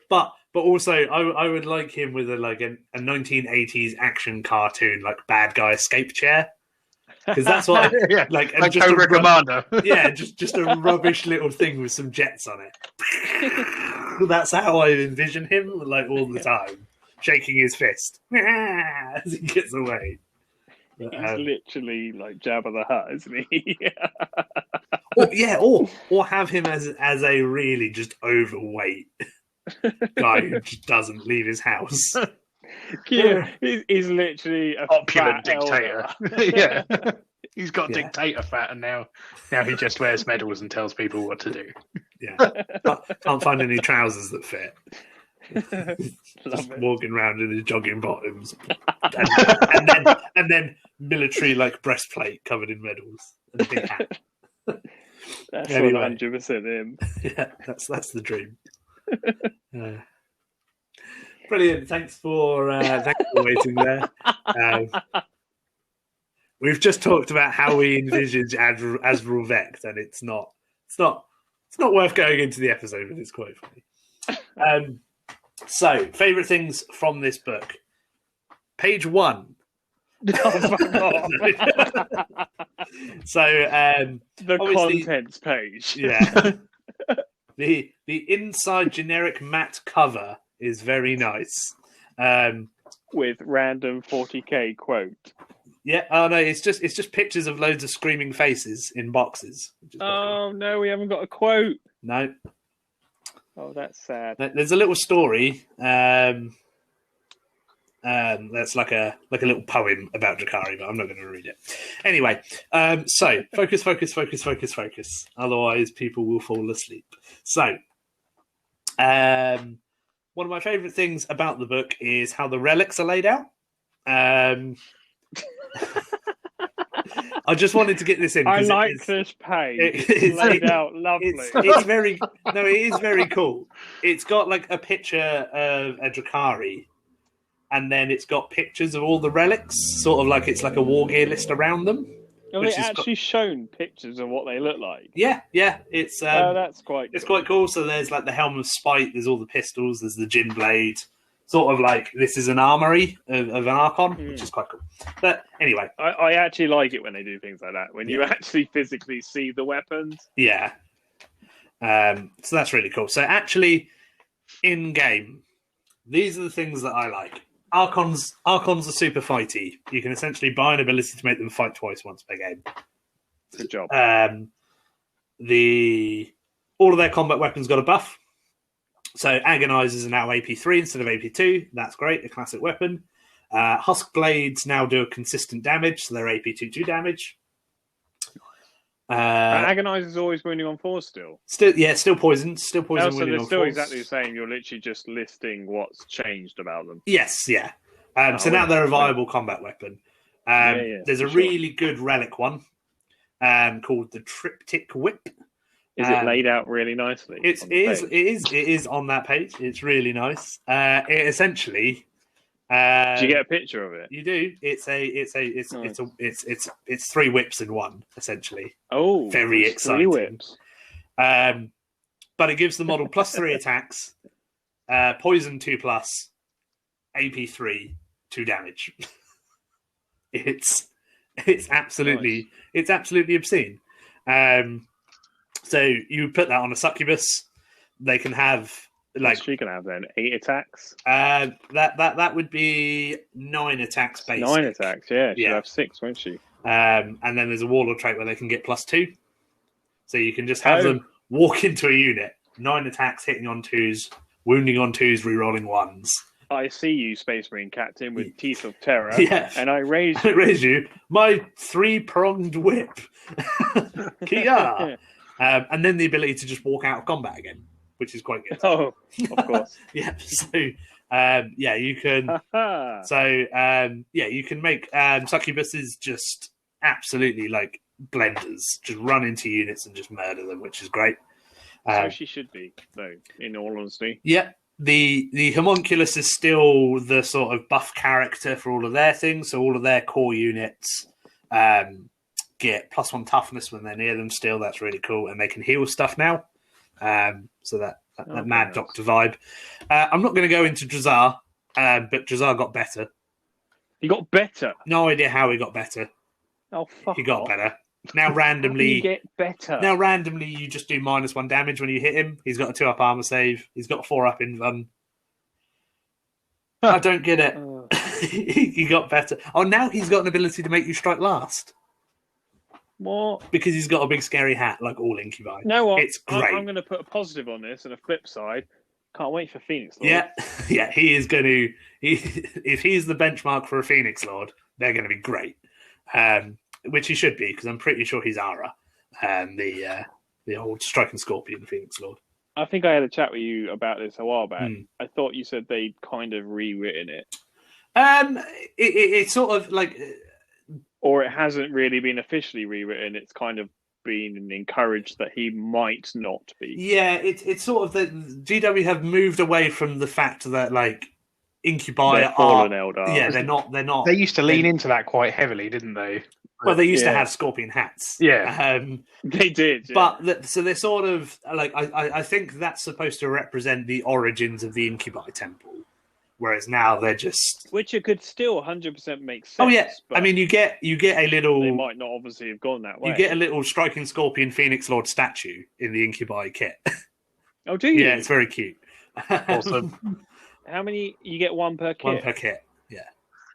but also I would like him with a 1980s action cartoon bad guy escape chair because that's what like Cobra Commander. Yeah, just a rubbish little thing with some jets on it. That's how I envision him all the time, shaking his fist as he gets away. He's literally like Jabba the Hutt, isn't he? or have him as a really just overweight guy who just doesn't leave his house. Yeah, he's literally a opulent dictator. Yeah, He's got Yeah. dictator fat, and now he just wears medals and tells people what to do. Yeah, can't find any trousers that fit. Just walking around in his jogging bottoms, and then military like breastplate covered in medals and a big hat. That's Anyway. 100% him. Yeah, that's the dream. Brilliant. Thanks for waiting there. We've just talked about how we envisage Azrael Vex, and it's not worth going into the episode, but it's quite funny. So, favourite things from this book. Page 1. So, the contents page. Yeah. The inside generic matte cover is very nice. With random 40k quote. Yeah, oh no, it's just pictures of loads of screaming faces in boxes. Oh no, we haven't got a quote. No. Oh, that's sad. There's a little story. That's like a little poem about Drukhari, but I'm not going to read it. Anyway, so focus. Otherwise, people will fall asleep. So, one of my favourite things about the book is how the relics are laid out. I just wanted to get this in. I like this page. It's laid out lovely. It is very cool. It's got like a picture of a Drukhari, and then it's got pictures of all the relics, sort of like it's like a war gear list around them. Have they actually shown pictures of what they look like? Yeah. It's that's quite. It's quite cool. So there's like the helm of spite. There's all the pistols. There's the gin blade. Sort of like this is an armory of an Archon, which is quite cool. But anyway, I actually like it when they do things like that. When you actually physically see the weapons. Yeah. So that's really cool. So actually, in game, these are the things that I like. Archons are super fighty. You can essentially buy an ability to make them fight twice once per game. Good job. All of their combat weapons got a buff. So Agonizers are now AP3 instead of AP2. That's great, a classic weapon. Husk Blades now do a consistent damage, so they're AP2 damage. Agonize is always wounding on 4 still. Still poisoned. Still poisoned. So they're still exactly the same. You're literally just listing what's changed about them. Yes, yeah. So now they're a viable combat weapon. There's a really good relic one called the Triptych Whip. Is it laid out really nicely? It is on that page. It's really nice. It essentially. Do you get a picture of it? You do. It's 3 whips in one, essentially. Oh, very exciting. 3 whips. But it gives the model +3 attacks, poison 2+, AP3, 2 damage. It's absolutely obscene. So you put that on a succubus, they can have like she can have then 8 attacks. That would be 9 attacks basic. 9 attacks, yeah. She'll have 6, won't she? And then there's a warlord trait where they can get +2. So you can just have them walk into a unit, 9 attacks, hitting on 2s, wounding on 2s, rerolling 1s. I see you, Space Marine Captain, with teeth of terror. Yeah. And I raise you. My 3-pronged whip. Kia. And then the ability to just walk out of combat again, which is quite good. Oh, of course. Yeah. So, you can. You can make succubuses just absolutely like blenders, just run into units and just murder them, which is great. So she should be, though. In all honesty. Yeah. The homunculus is still the sort of buff character for all of their things, so all of their core units get +1 toughness when they're near them still. That's really cool. And they can heal stuff now. So that Mad Doctor vibe. I'm not going to go into Drazar, but Drazar got better. He got better? No idea how he got better. Oh, fuck He got off. better. Now randomly... How do you get better? Now randomly you just do -1 damage when you hit him. He's got a 2-up armor save. He's got a 4-up invuln. I don't get it. He got better. Oh, now he's got an ability to make you strike last. What? Because he's got a big scary hat like all Incubi. No, it's great. I'm going to put a positive on this and a flip side. Can't wait for Phoenix Lord. Yeah, he is going to... if he's the benchmark for a Phoenix Lord, they're going to be great. which he should be, because I'm pretty sure he's Ara, the old striking scorpion Phoenix Lord. I think I had a chat with you about this a while back. I thought you said they'd kind of rewritten it. It's sort of like, or it hasn't really been officially rewritten. It's kind of been encouraged that he might not be. Yeah, it's sort of that GW have moved away from the fact that like Incubi They're fallen Eldar. Yeah, they're not. They used to lean into that quite heavily, didn't they? Well, they used to have scorpion hats. Yeah, they did. Yeah. But so they're sort of like I think that's supposed to represent the origins of the Incubi Temple, whereas now they're just which it could still 100% make sense. Oh yeah, I mean you get a little. They might not obviously have gone that way. You get a little striking scorpion Phoenix Lord statue in the Incubi kit. Oh, do you? Yeah, it's very cute. Awesome. How many? You get one per kit. One per kit. Yeah.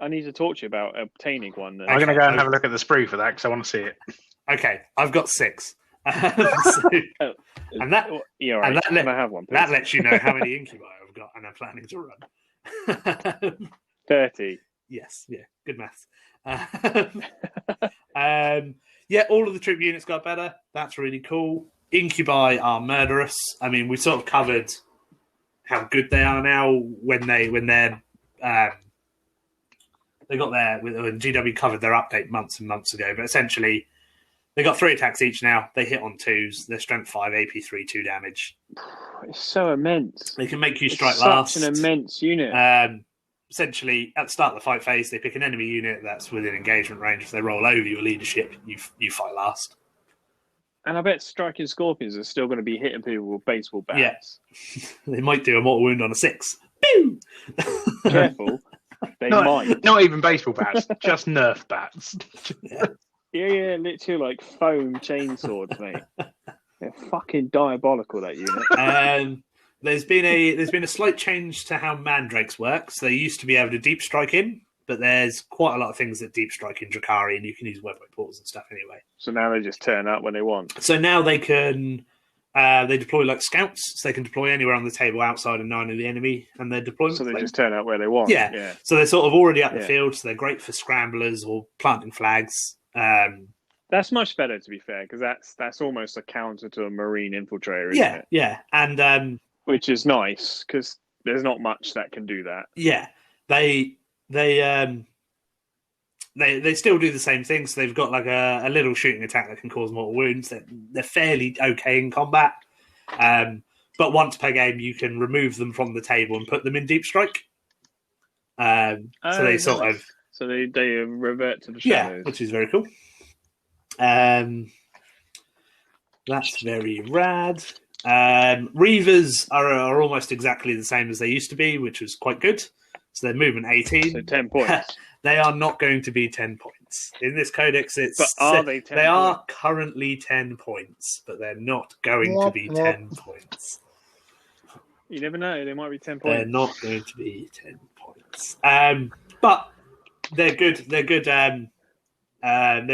I need to talk to you about obtaining one. Then. I'm going to go and have a look at the sprue for that because I want to see it. Okay, I've got 6. And that, yeah, right. Can I have one? Please? That lets you know how many Incubi I've got and I'm planning to run. 30. Yes, yeah, good maths. Yeah, all of the troop units got better. That's really cool. Incubi are murderous. I mean, we sort of covered how good they are now when they're they got when GW covered their update months and months ago, but essentially they got 3 attacks each now. They hit on 2s. They're strength 5, AP 3, 2 damage. It's so immense. They can make you strike last. Such an immense unit. Essentially, at the start of the fight phase, they pick an enemy unit that's within engagement range. If they roll over your leadership, you fight last. And I bet striking scorpions are still going to be hitting people with baseball bats. Yeah. They might do a mortal wound on a 6. Boom! Careful. They might. Not even baseball bats, just Nerf bats. Yeah, literally like foam chainswords, mate. They're fucking diabolical, that unit. There's been a slight change to how mandrakes work. So they used to be able to deep strike in, but there's quite a lot of things that deep strike in Drukhari, and you can use webway portals and stuff anyway. So now they just turn up when they want. So now they can they deploy like scouts, so they can deploy anywhere on the table outside of 9 of the enemy, and they're deploying. So they just turn up where they want. Yeah. So they're sort of already at the field, so they're great for scramblers or planting flags. That's much better, to be fair, because that's almost a counter to a marine infiltrator, isn't it? Yeah, and which is nice because there's not much that can do that. Yeah, they still do the same thing. So they've got like a little shooting attack that can cause mortal wounds. They're fairly okay in combat, but once per game you can remove them from the table and put them in deep strike. So they sort of they revert to the shadows, which is very cool. That's very rad. Reavers are almost exactly the same as they used to be, which was quite good. So they're movement 18. So 10 points. They are not going to be 10 points. In this codex, But are they 10 They points? are currently 10 points, but they're not going to be 10 points. You never know. They might be 10 points. They're not going to be 10 points. But they're good. They're good. They're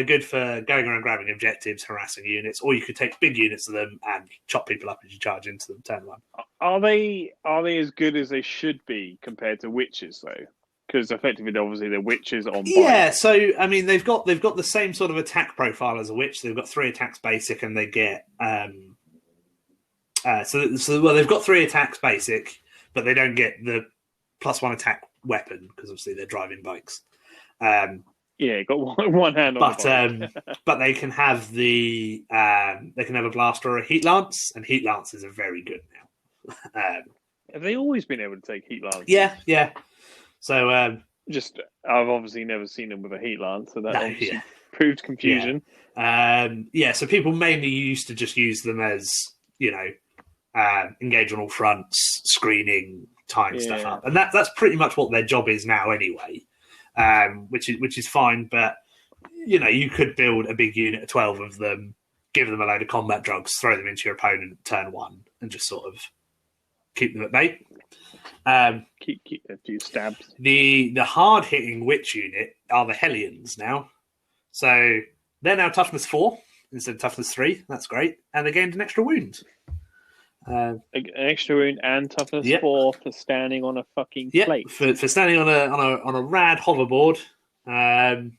good for going around grabbing objectives, harassing units, or you could take big units of them and chop people up as you charge into them. Turn one. Are they as good as they should be compared to witches though? Because effectively, obviously, they're witches on. Yeah, so I mean, they've got the same sort of attack profile as a witch. They've got 3 attacks basic, and they get well, they've got 3 attacks basic, but they don't get the +1 attack weapon because obviously they're driving bikes. Yeah, got one hand on the bike. But they can have they can have a blaster or a heat lance, and heat lances are very good now. Have they always been able to take heat lances? Yeah. So I've obviously never seen them with a heat lance, so that obviously proved confusion. So people mainly used to just use them as engage on all fronts, screening, tying stuff up, and that's pretty much what their job is now anyway. Which is fine, but you could build a big unit of 12 of them, give them a load of combat drugs, throw them into your opponent turn 1, and just sort of keep them at bay. Keep a few stabs. The hard hitting witch unit are the Hellions now, so they're now toughness 4 instead of toughness 3. That's great, and they gained an extra wound. An extra wound and toughness 4 for standing on a fucking plate. For standing on a rad hoverboard. So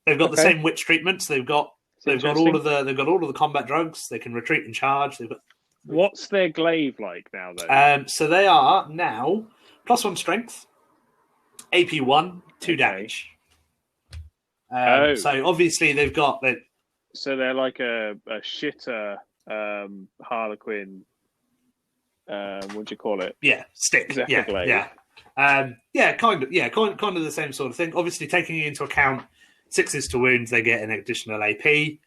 They've got the Okay. same witch treatments. They've got all of the combat drugs. They can retreat and charge. They've got What's their glaive like now, though? so they are now +1 strength, AP1, 2 damage. So obviously they've got that. So they're like a shitter Harlequin. What do you call it? Yeah, stick. Zephyr glaive. Kind of the same sort of thing. Obviously, taking into account 6s to wounds, they get an additional AP.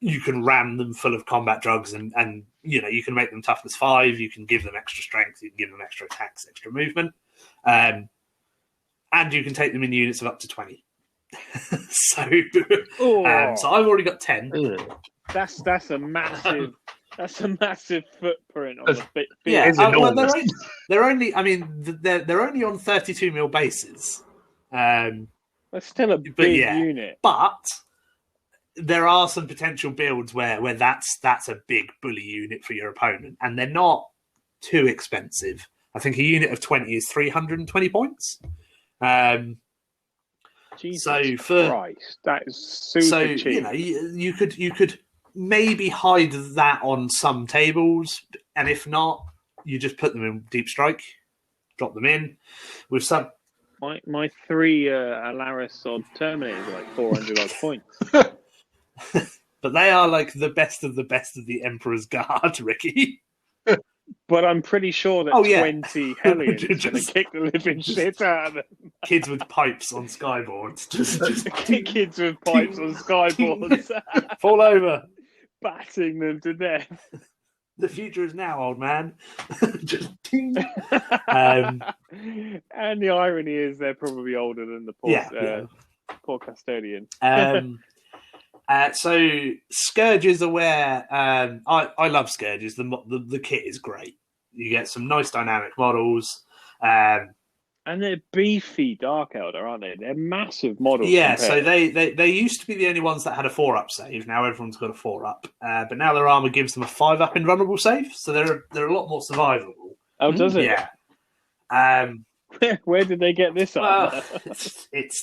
You can ram them full of combat drugs, and you can make them toughness 5. You can give them extra strength. You can give them extra attacks, extra movement, and you can take them in units of up to 20. So I've already got 10. That's a massive. That's a massive footprint on the bit. It's well, enormous. they're only. I mean, they're only on 32 mil bases. That's still a big unit. But there are some potential builds where that's a big bully unit for your opponent, and they're not too expensive. I think a unit of 20 is 320 points. Jesus for Christ, that is super cheap. You could maybe hide that on some tables, and if not, you just put them in deep strike, drop them in with some. My 3 Alaris or Terminators are like 400 odd points. But they are like the best of the Emperor's Guard, Ricky. But I'm pretty sure that 20 Hellions are going to kick the living shit out of them. Kids with pipes on skyboards. Just Kids with pipes on skyboards. fall over. Batting them to death. The future is now, old man. Just ting. And the irony is they're probably older than the poor custodian. So Scourges are where I love Scourges. The kit is great. You get some nice dynamic models. And they're beefy Dark Elder, aren't they? They're massive models. Yeah, so they used to be the only ones that had a 4-up save. Now everyone's got a 4-up. But now their armor gives them a 5-up invulnerable save, so they're a lot more survivable. Oh, does it? Yeah. Where did they get this armor? It's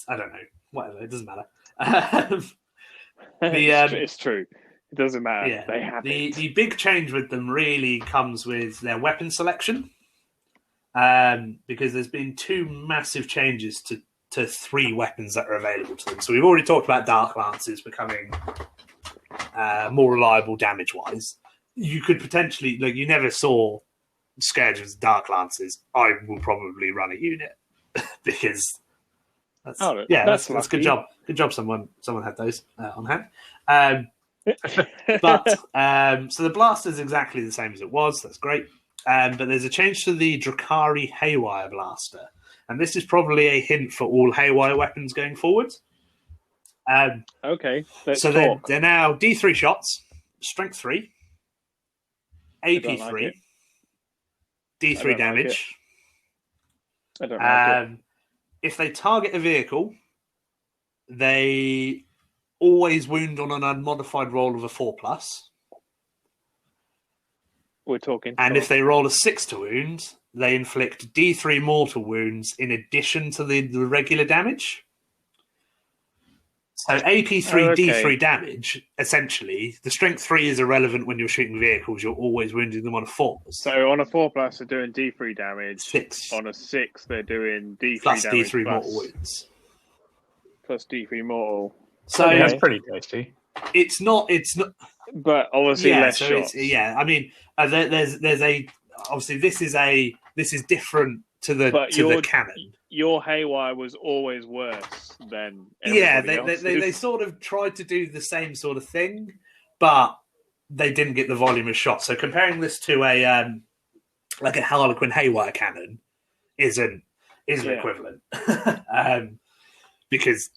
I don't know. Whatever, it doesn't matter. It's true. It doesn't matter. Yeah, they have it. The big change with them really comes with their weapon selection. Because there's been 2 massive changes to 3 weapons that are available to them. So we've already talked about Dark Lances becoming more reliable damage-wise. You could potentially, you never saw Scourges with Dark Lances. I will probably run a unit because that's good job. Good job. Someone had those on hand. So the blaster is exactly the same as it was. That's great. But there's a change to the Drukhari Haywire Blaster. And this is probably a hint for all Haywire weapons going forward. Okay, so they're now D3 shots, Strength 3, AP3, D3 damage. I don't like it. If they target a vehicle, they always wound on an unmodified roll of a 4+. We're talking. And if they roll a 6 to wound, they inflict D3 mortal wounds in addition to the regular damage. So AP3 D3 damage, essentially, the strength 3 is irrelevant when you're shooting vehicles. You're always wounding them on a 4. So on a 4+, they're doing D3 damage. 6. On a 6, they're doing D3 plus damage. D3 mortal wounds. Plus D3 mortal. So that's pretty tasty. It's not. But obviously less shots. I mean, there's a obviously this is different to the cannon. Your Haywire was always worse than they sort of tried to do the same sort of thing, but they didn't get the volume of shots. So comparing this to a Harlequin Haywire cannon isn't equivalent. Because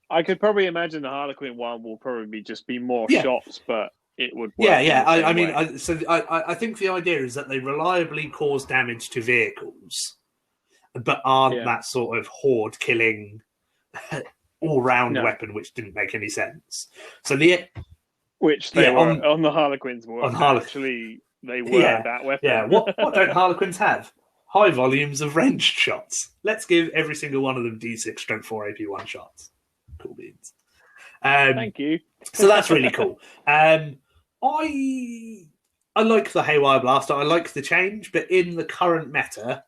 I could probably imagine the Harlequin one will probably just be more shots, but it would work. I think the idea is that they reliably cause damage to vehicles, but aren't that sort of horde killing all-round weapon, which didn't make any sense. So which they were on the Harlequins were actually they were that weapon. Yeah, what don't Harlequins have? High volumes of ranged shots. Let's give every single one of them D6 strength 4 AP1 shots. means. Thank you. So that's really cool. I like the Haywire Blaster. I like the change, but in the current meta,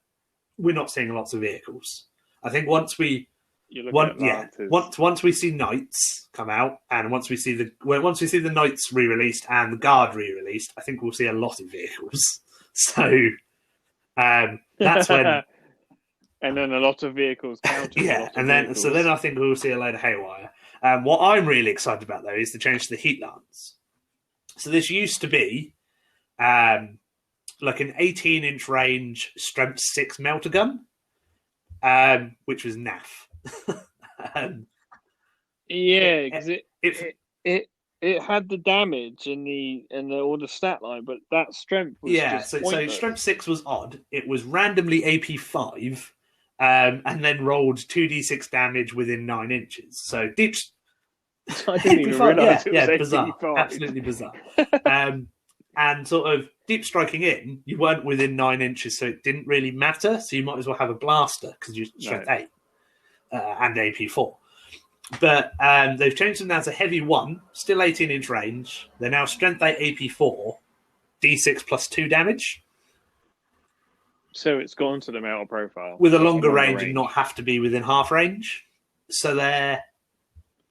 we're not seeing lots of vehicles. I think once we see Knights come out, and once we see the Knights re-released and the Guard re-released, I think we'll see a lot of vehicles. So that's when, and then a lot of vehicles counter. then I think we'll see a load of Haywire. What I'm really excited about though is the change to the Heat Lance. So this used to be like an 18-inch range strength 6 melter gun, which was naff. Because it had the damage and all the stat line, but that strength was so strength 6 was odd. It was randomly AP 5, and then rolled 2d6 damage within 9 inches. So deep. I didn't even realise it was bizarre, 85. absolutely bizarre. And sort of deep striking in, you weren't within 9 inches, so it didn't really matter. So you might as well have a blaster because you're strength 8 and AP 4. But they've changed them now to heavy 1, still 18-inch range. They're now strength 8 AP 4, D6 plus 2 damage. So it's gone to the metal profile with a longer range and not have to be within half range. So they're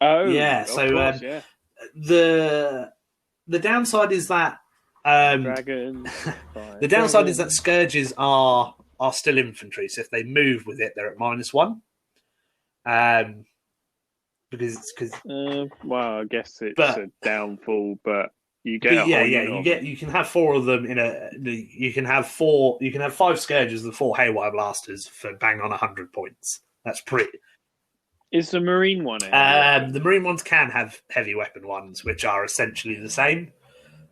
the downside is that dragons. The downside is that scourges are still infantry. So if they move with it, they're at -1. Because I guess it's a downfall, but you get you can have 4 of them you can have 5 scourges and 4 Haywire Blasters for bang on 100 points. That's pretty. Is the Marine one? The Marine ones can have heavy weapon ones, which are essentially the same,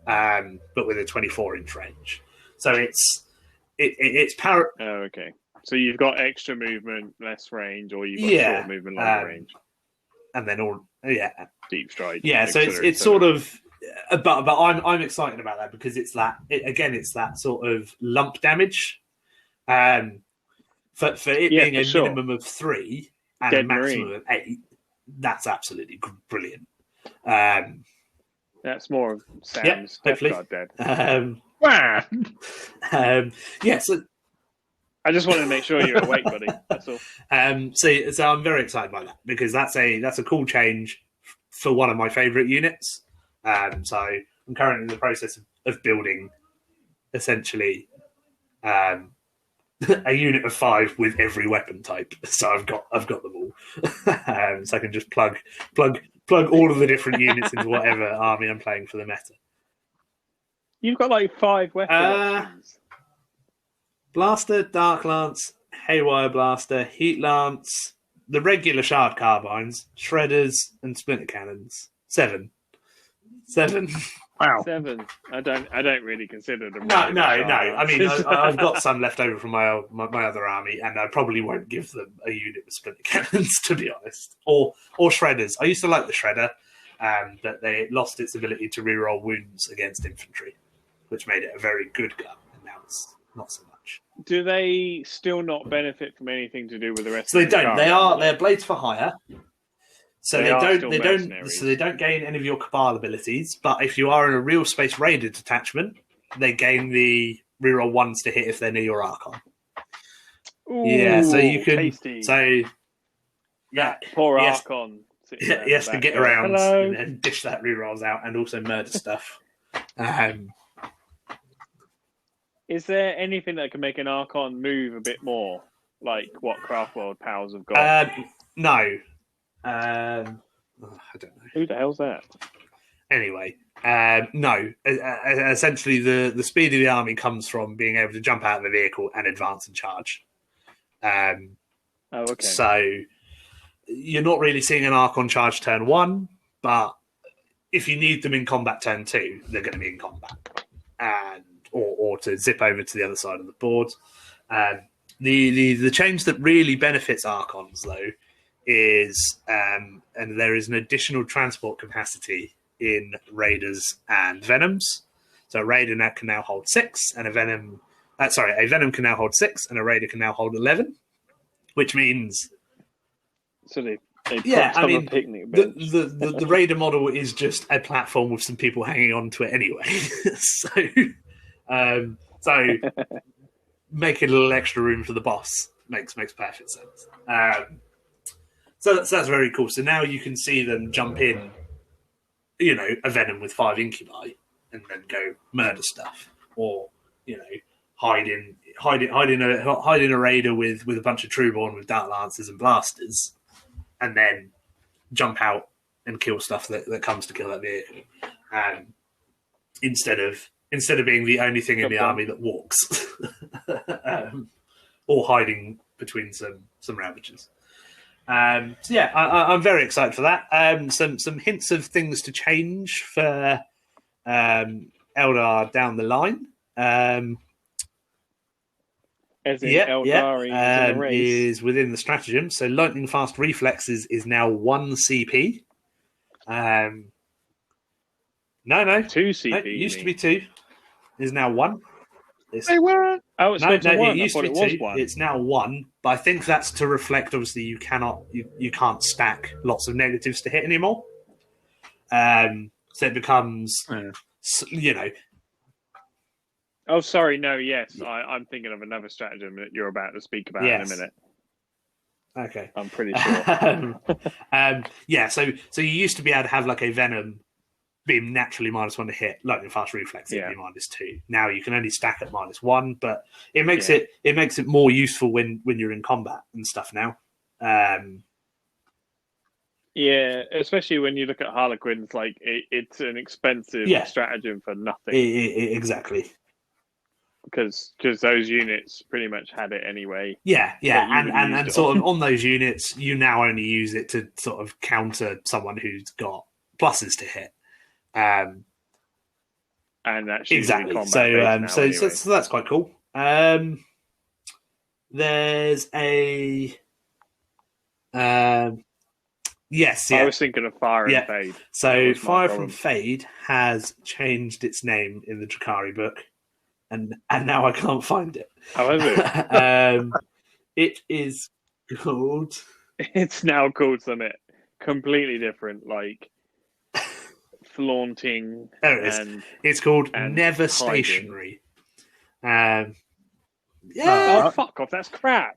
but with a 24-inch range. So it's power. Oh, okay. So you've got extra movement, less range, or you've got short movement, longer range, and then deep strike. Yeah, so it's sort of. But I'm excited about that because it's that sort of lump damage. For it being a minimum of 3 and a maximum of 8, that's absolutely brilliant. That's more of Sam's Death Guard dead. So I just wanted to make sure you're awake, buddy. That's all. So I'm very excited by that because that's a cool change for one of my favourite units. So I'm currently in the process of building essentially a unit of 5 with every weapon type. So I've got them all. So I can just plug all of the different units into whatever army I'm playing for the meta. You've got like 5 weapon options. Blaster, Dark Lance, Haywire Blaster, Heat Lance, the regular Shard Carbines, Shredders, and Splinter Cannons. 7. Wow. 7. I don't really consider them. No. I mean, I've got some left over from my other army, and I probably won't give them a unit with Splinter Cannons, to be honest, or Shredders. I used to like the Shredder, but they lost its ability to reroll wounds against infantry, which made it a very good gun, and now it's not so much. Do they still not benefit from anything to do with the rest? So they don't. They're blades for hire. So they don't gain any of your Cabal abilities, but if you are in a real space raider detachment, they gain the reroll 1s to hit if they're near your Archon. Ooh, so you can. Tasty. So poor Archon. He has to get around and dish that rerolls out, and also murder stuff. Is there anything that can make an Archon move a bit more, like what Craftworld pals have got? No. I don't know. Who the hell's that? Anyway, no. Essentially, the speed of the army comes from being able to jump out of the vehicle and advance and charge. Okay. So you're not really seeing an Archon charge turn 1, but if you need them in combat turn 2, they're going to be in combat, or to zip over to the other side of the board. The change that really benefits Archons, though, is and there is an additional transport capacity in Raiders and Venoms. So a Raider can now hold 6, and a Venom can now hold 6, and a Raider can now hold 11, which means so they Yeah, I a mean, picnic the, bench. the Raider model is just a platform with some people hanging on to it anyway. So making a little extra room for the boss makes perfect sense. So that's very cool. So now you can see them jump in, a Venom with 5 incubi, and then go murder stuff, or hide in a Raider with a bunch of Trueborn with Dark Lancers and blasters, and then jump out and kill stuff that comes to kill that vehicle. Instead of being the only thing in the army that walks, or hiding between some Ravagers. So yeah, I'm very excited for that. Some hints of things to change for Eldar down the line. As in Eldar is in the race. Is within the stratagem. So lightning fast reflexes is now 1 CP. No. 2 CP. No, it used to be 2. Is now 1. They weren't. Oh, it's not 1. It used to be 2. 1. It's now 1. But I think that's to reflect. Obviously, you can't stack lots of negatives to hit anymore. So it becomes, Oh, sorry. No, yes. I'm thinking of another stratagem that you're about to speak about in a minute. Okay. I'm pretty sure. Yeah, so you used to be able to have like a Venom being naturally -1 to hit, lightning fast reflex it'd be -2. Now you can only stack at -1, but it makes it more useful when you're in combat and stuff now. Yeah, especially when you look at Harlequins, like it's an expensive stratagem for nothing. Exactly. Because those units pretty much had it anyway. Yeah, and sort of on those units, you now only use it to sort of counter someone who's got pluses to hit. And that's exactly so that's quite cool. There's a yes, yeah. I was thinking of Fire and Fade. So Fire from Fade has changed its name in the Drukhari book. And now I can't find it. How is it? It is called. It's now called something completely different, like flaunting. There it is. It's called Never Stationary. Oh, fuck off! That's crap.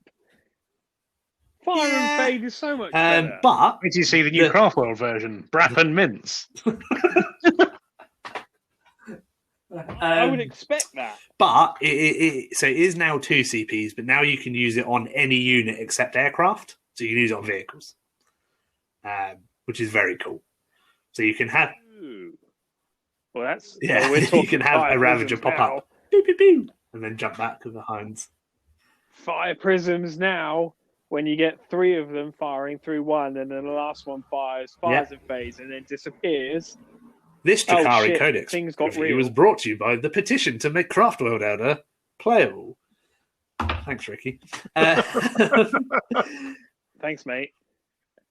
Fire and Fade is so much better. But did you see the new Craftworld version, Brap and Mince? I would expect that. But it is now 2 CPs, but now you can use it on any unit except aircraft. So you can use it on vehicles, which is very cool. So you can have... Well, that's... Yeah, you can have a Ravager pop up, beep, beep, beep, and then jump back to behind. Fire prisms now, when you get 3 of them firing through one, and then the last one fires and fades, and then disappears... This Drukhari codex review was brought to you by the petition to make Craftworld Elder playable. Thanks, Ricky. Thanks, mate.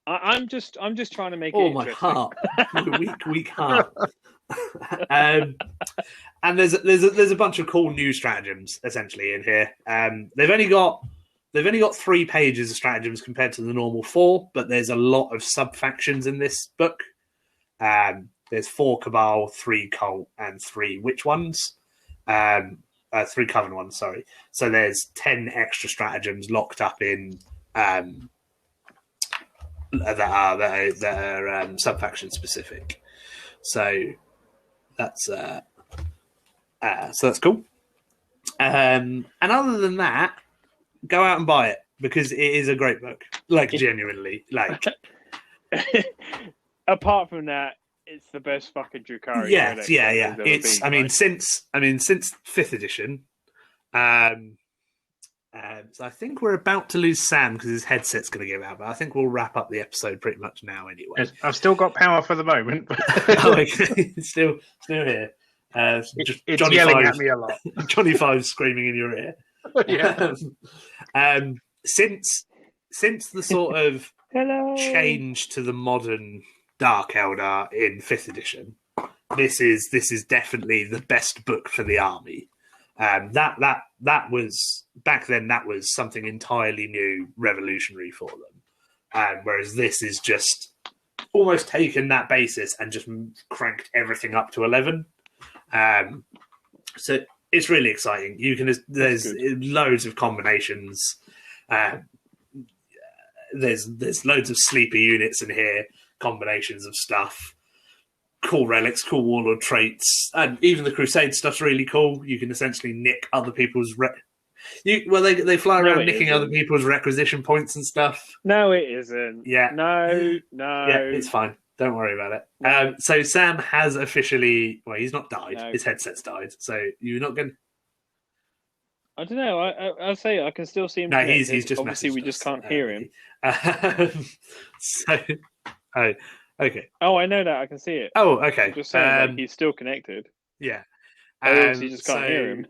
I'm just trying to make it my heart, my weak heart. And there's a bunch of cool new stratagems essentially in here. They've only got 3 pages of stratagems compared to the normal 4, but there's a lot of sub factions in this book. There's 4 Cabal, 3 Cult, and 3 Witch ones. 3 Coven ones, sorry. So there's 10 extra stratagems locked up in that are sub-faction specific. So that's cool. And other than that, go out and buy it because it is a great book. Like genuinely, like. Apart from that, it's the best fucking Drukhari. Yeah. It's since 5th edition. So I think we're about to lose Sam because his headset's going to give out, but I think we'll wrap up the episode pretty much now anyway. I've still got power for the moment. Oh, okay. still here. It's Johnny yelling at me a lot. Johnny Five's screaming in your ear. Yeah. Since the sort of change to the modern Dark Eldar in 5th edition, this is definitely the best book for the army. That was back then. That was something entirely new, revolutionary for them. whereas this is just almost taken that basis and just cranked everything up to 11. So it's really exciting. There's loads of combinations. There's loads of sleeper units in here, combinations of stuff, cool relics, cool warlord traits, and even the crusade stuff's really cool. You can essentially nick other people's they fly around nicking other people's requisition points and stuff. No, it isn't. Yeah. No. Yeah, it's fine. Don't worry about it. No. So Sam has officially... Well, he's not died. No. His headset's died. So you're not going to... I don't know. I'll say I can still see him. No, he's just obviously we just can't hear him. Okay. Oh, I know that. I can see it. Oh, okay. I'm just saying, he's still connected. Yeah. You just can't hear him.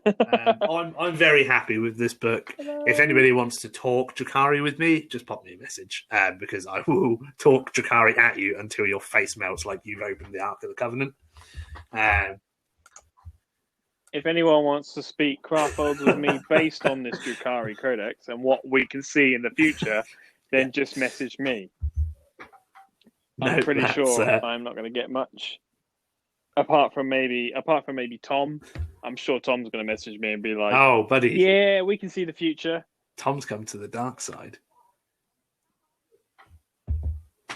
I'm very happy with this book. Hello. If anybody wants to talk Drukhari with me, just pop me a message, because I will talk Drukhari at you until your face melts like you've opened the Ark of the Covenant. If anyone wants to speak Craftfolds with me based on this Drukhari codex and what we can see in the future, then just message me. I'm pretty sure I'm not going to get much. Apart from maybe Tom. I'm sure Tom's going to message me and be like, "Oh, buddy, yeah, we can see the future." Tom's come to the dark side.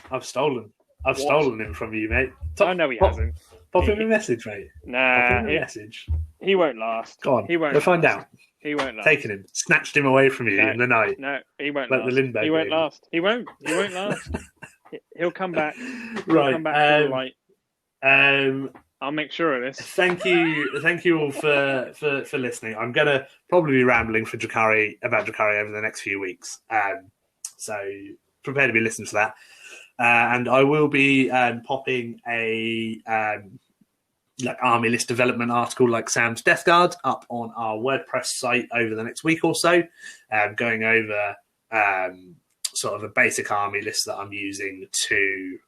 I've stolen him from you, mate. No, he hasn't. Pop him a message, mate. Nah, message. He won't last. Go on, we'll find out. He won't last. Taking him, snatched him away from you in the night. No, he won't like last. The Lindbergh he won't baby. last. He won't last. He'll come back. Right. Come back to the light. I'll make sure of this. Thank you all for listening. I'm gonna probably be rambling about Drukhari over the next few weeks. So prepare to be listening to that. And I will be popping a army list development article like Sam's Death Guard up on our WordPress site over the next week or so, going over sort of a basic army list that I'm using to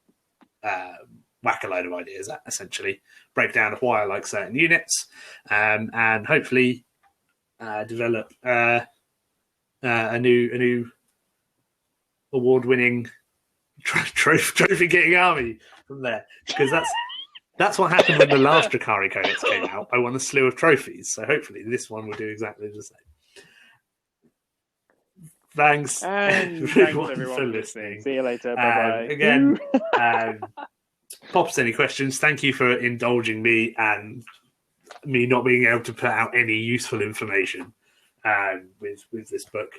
whack a load of ideas at, essentially break down of why I like certain units, and hopefully develop a new award-winning trophy getting army from there, because that's what happened when the last Drukhari Codex came out. I won a slew of trophies, so hopefully this one will do exactly the same. Thanks, everyone for listening. See you later. Bye-bye. Again, pop us any questions. Thank you for indulging me and me not being able to put out any useful information with this book.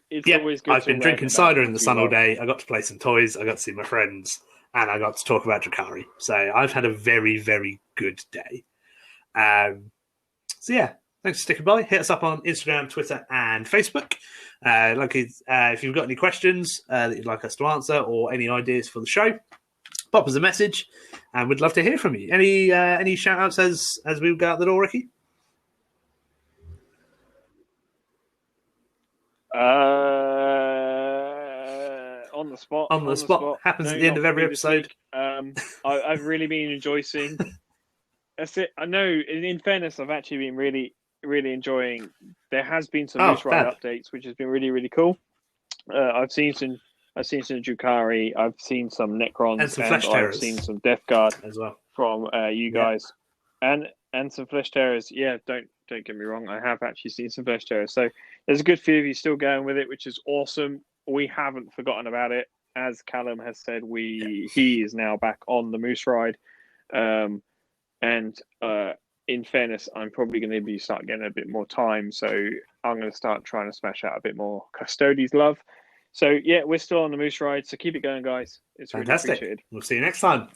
It's always good. I've been drinking cider in the sun all day. I got to play some toys. I got to see my friends, and I got to talk about Drukhari. So I've had a very, very good day. So yeah, thanks for sticking by. Hit us up on Instagram, Twitter, and Facebook. If you've got any questions that you'd like us to answer or any ideas for the show, pop us a message, and we'd love to hear from you. Any shout outs as we go out the door, Ricky? On the spot. On the spot. Happens at the end of every episode. I've really been enjoying. That's it. I know. In fairness, I've actually been really, really enjoying. There has been some Moose Ride updates, which has been really, really cool. I've seen some Drukhari. I've seen some Necrons, and some Flesh Terrors. I've seen some Death Guard as well from you guys, and some Flesh Terrors. Yeah, don't get me wrong. I have actually seen some Flesh Terrors. So there's a good few of you still going with it, which is awesome. We haven't forgotten about it. As Callum has said, he is now back on the Moose Ride. In fairness, I'm probably going to start getting a bit more time. So I'm going to start trying to smash out a bit more Custodes love. So yeah, we're still on the Moose Ride. So keep it going, guys. It's fantastic. Really appreciated. We'll see you next time.